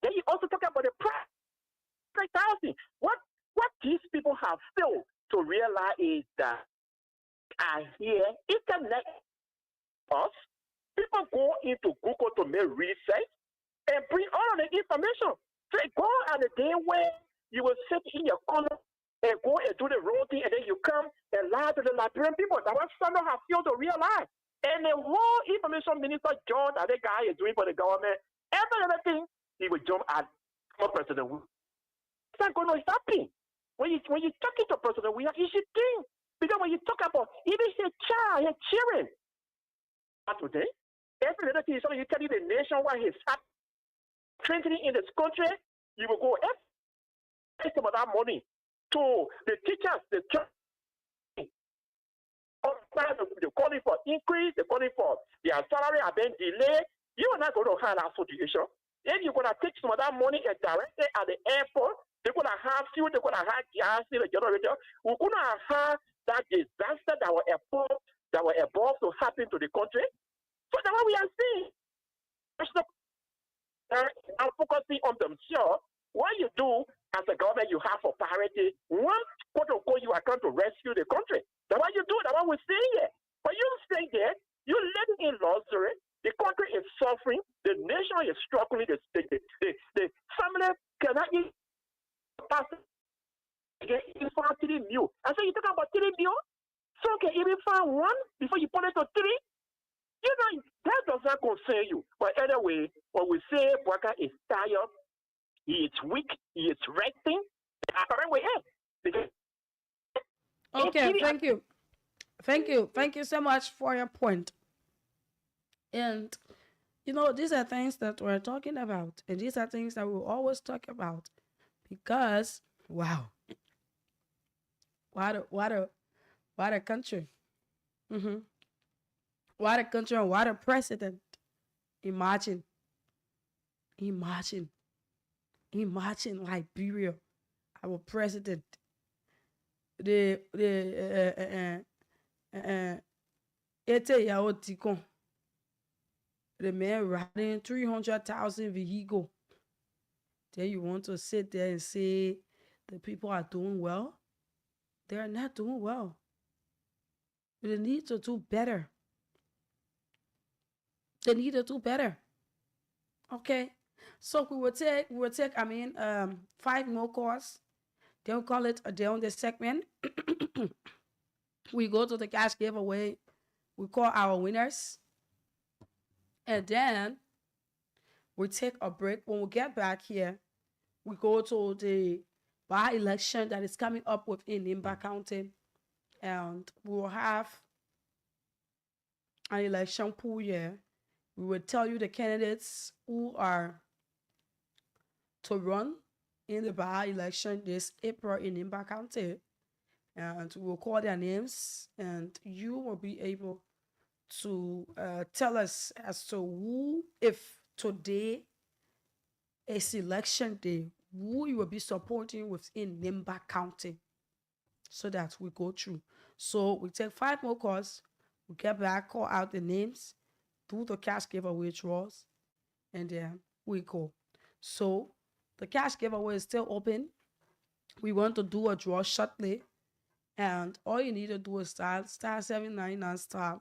Then you also talk about the price. What these people have failed to realize is that here, internet us, people go into Google to make research and bring all of the information. So go on a day where you will sit in your corner and go and do the wrong thing, and then you come and lie to the Liberian people. That what some have failed to realize. And the whole information minister John, that the guy is doing for the government, every other thing, he will jump at President Wu. It's not going to happen. When you talking to President Wu, you should think. Because when you talk about even his child, his children, not today, every other thing, so you tell you the nation why he's strengthening in this country, you will go every some of that money to the teachers, the church. They're calling for increase, they're calling for their salary have been delayed. You are not going to have that situation. If you're going to take some of that money and direct it at the airport, they're going to have fuel, they're going to have gas in the generator. We're going to have that disaster that were about to happen to the country. So that's what we are seeing. Now focusing on themselves. What you do as a government, you have for priority one, quote unquote, you are trying to rescue the country. That's what you do. That's what we're seeing here. But you stay there, you living in luxury. The country is suffering. The nation is struggling. The family cannot eat. Even find 3 meal. And so you talk about 3 meal. So can even find one before you put it to 3. You know that does not concern you. But anyway, when we say Boaka is tired, he is weak, he is resting. Okay, thank you so much for your point. And you know, these are things that we're talking about, and these are things that we'll always talk about, because wow, what a country. What a country and what a president. Imagine Liberia, our president, the man riding 300,000 vehicle. Then you want to sit there and say the people are doing well? They are not doing well. They need to do better. They need to do better. Okay. So we will take 5 more calls. Then we call it a day on the segment. We go to the cash giveaway. We call our winners. And then we take a break. When we get back here, we go to the by-election that is coming up within Nimba County. and we will have an election pool here. We will tell you the candidates who are to run in the by-election this April in Nimba County, and we will call their names, and you will be able to tell us as to who, if today is election day, who you will be supporting within Nimba County, so that we go through. So we take 5 more calls, we get back, call out the names, do the cash giveaway draws, and then we go. So the cash giveaway is still open. We want to do a draw shortly, and all you need to do is star 799 star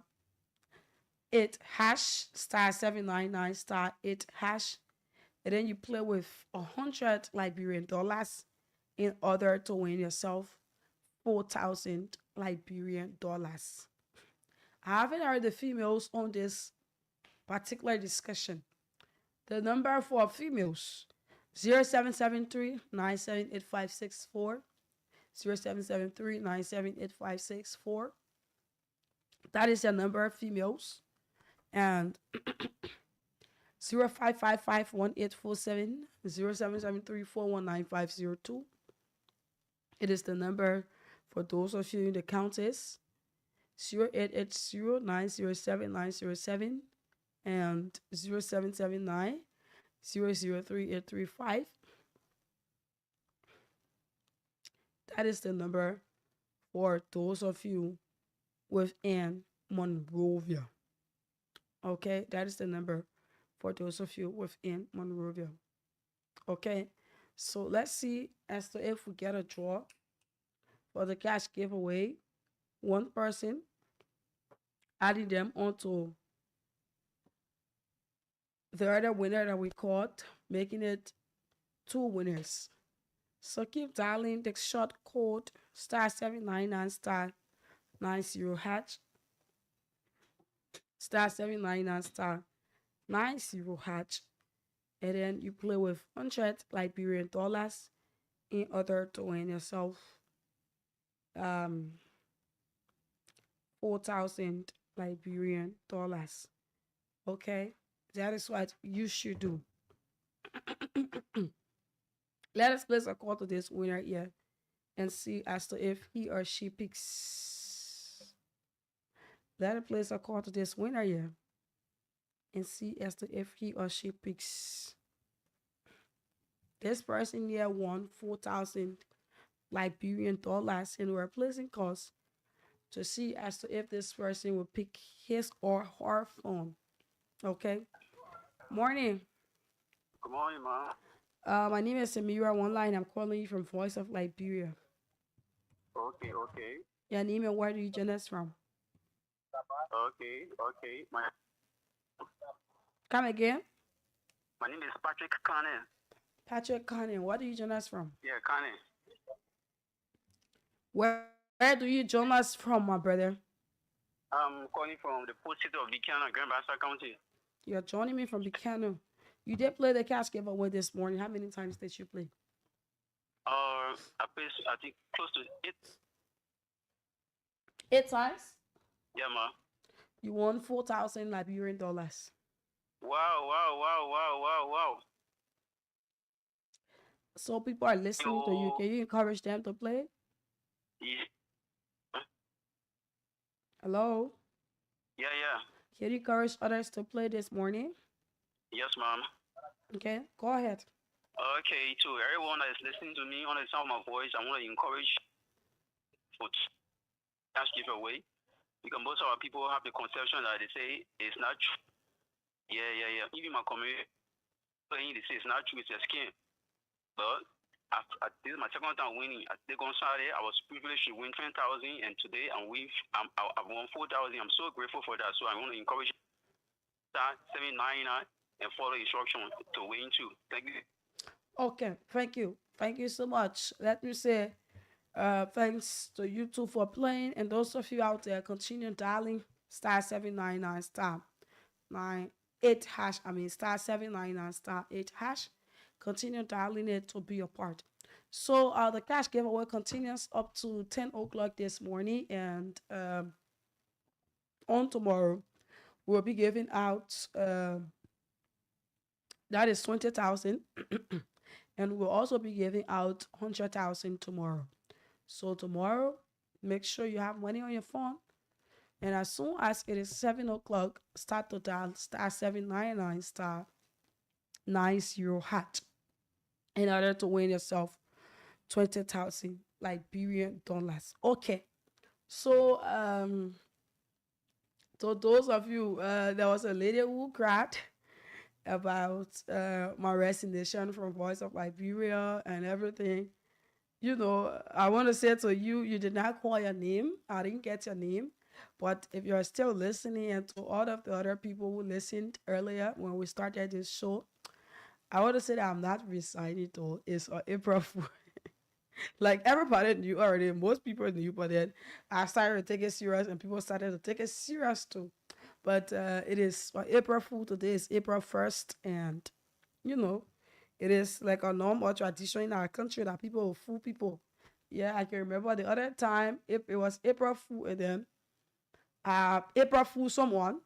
8 hash, star 799 star 8 hash, and then you play with 100 Liberian dollars in order to win yourself 4,000 Liberian dollars. I haven't heard the females on this particular discussion. The number for females 0773-978-564, 0773-978-564. That is the number of females. And 0555-1847, 0773-419-502. It is the number for those of you in the counties. 0880-907-907 and 0779-003-835. That is the number for those of you within Monrovia. Okay, that is the number for those of you within Monrovia. Okay, so let's see as to if we get a draw for the cash giveaway. One person, adding them onto the other winner that we caught, making it 2 winners. So keep dialing the short code star 799 star 90 hatch, star 799 star 90 hatch, and then you play with 100 Liberian dollars in order to win yourself 4,000 Liberian dollars. Okay, that is what you should do. Let us place a call to this winner here and see as to if he or she picks. Let us place a call to this winner here and see as to if he or she picks. This person here won 4,000 Liberian dollars, and we're placing calls to see as to if this person will pick his or her phone. Okay. Morning. Good morning, ma. My name is Samira Online. I'm calling you from Voice of Liberia. Okay. Your name and where do you join us from? Okay. Come again? My name is Patrick Cannon. Patrick Cannon. Where do you join us from? Yeah, Cannon. Where do you join us from, my brother? I'm calling from the post city of Buchanan, Grand Bassa County. You're joining me from Buchanan. You did play the cash giveaway this morning. How many times did you play? I played, I think, close to 8. 8 times? Yeah, ma. You won 4,000 Liberian dollars. Wow. So people are listening to you. Can you encourage them to play? Yeah. Hello? Yeah. Can you encourage others to play this morning? Yes, ma'am. Okay, go ahead. Okay, to everyone that is listening to me on the sound of my voice, I want to encourage for cash giveaway. Because most of our people have the conception that they say it's not true. Yeah. Even my community saying they say it's not true, it's a scam. But this is my second time winning. I think on Saturday I was privileged to win 10,000, and today I've won 4,000. I'm so grateful for that. So I want to encourage that 799 and follow instructions to win too. Thank you. Okay, thank you. Thank you so much. Let me say thanks to you two for playing, and those of you out there, continue dialing star 799 star 98 hash. Star 799 star 8 hash. Continue dialing it to be a part. So the cash giveaway continues up to 10 o'clock this morning, and on tomorrow we'll be giving out that is 20,000, and we'll also be giving out 100,000 tomorrow. So tomorrow, make sure you have money on your phone, and as soon as it is 7 o'clock, start to dial star 799 star 90 hat in order to win yourself 20,000 Liberian dollars. Okay, so so those of you, there was a lady who cried about my resignation from Voice of Liberia and everything. You know, I want to say to you, you did not call your name. I didn't get your name. But if you're still listening, and to all of the other people who listened earlier when we started this show, I want to say that I'm not resigning though. It's on April Fool. Like everybody knew already, most people knew, but then I started to take it serious and people started to take it serious too. But it is April Fool. Today is April 1st, and you know, it is like a normal tradition in our country that people will fool people. Yeah, I can remember the other time, if it was April Fool, and then April Fool someone,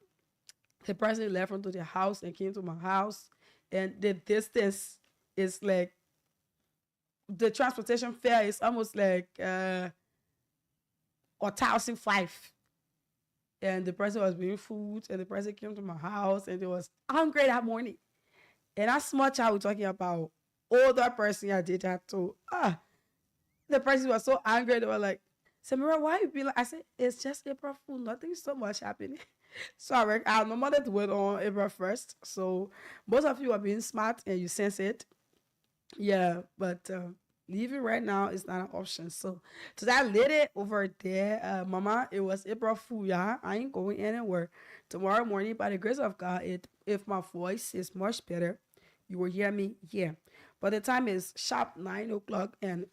the person left into their house and came to my house, and the distance is like, the transportation fare is almost like 1,005. And the person was bringing food, and the person came to my house, and they was hungry that morning. And as much I was talking about older person I did that to. The person was so angry. They were like, Samira, why you be like? I said, it's just April Fool. Nothing so much happening. So I normally do it on April 1st. So most of you are being smart and you sense it. Yeah, but leaving right now is not an option. So to that lady over there, Mama, it was April Fool. Yeah, I ain't going anywhere. Tomorrow morning, by the grace of God, if my voice is much better, you will hear me here. But the time is sharp 9 o'clock, and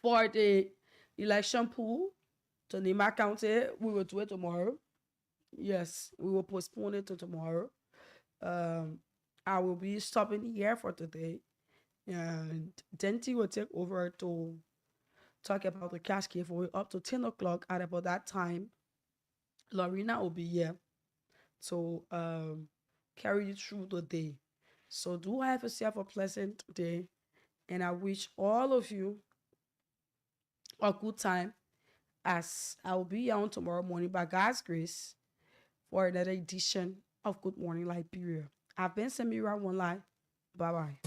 for the election pool to Nima County, we will do it tomorrow. Yes, we will postpone it to tomorrow. I will be stopping here for today, and Denti will take over to talk about the cash giveaway up to 10 o'clock. At about that time, Lorena will be here to carry you through the day. So do have yourself a pleasant day, and I wish all of you a good time, as I will be on tomorrow morning by God's grace for another edition of Good Morning Liberia. I've been Samira One Life. Bye bye.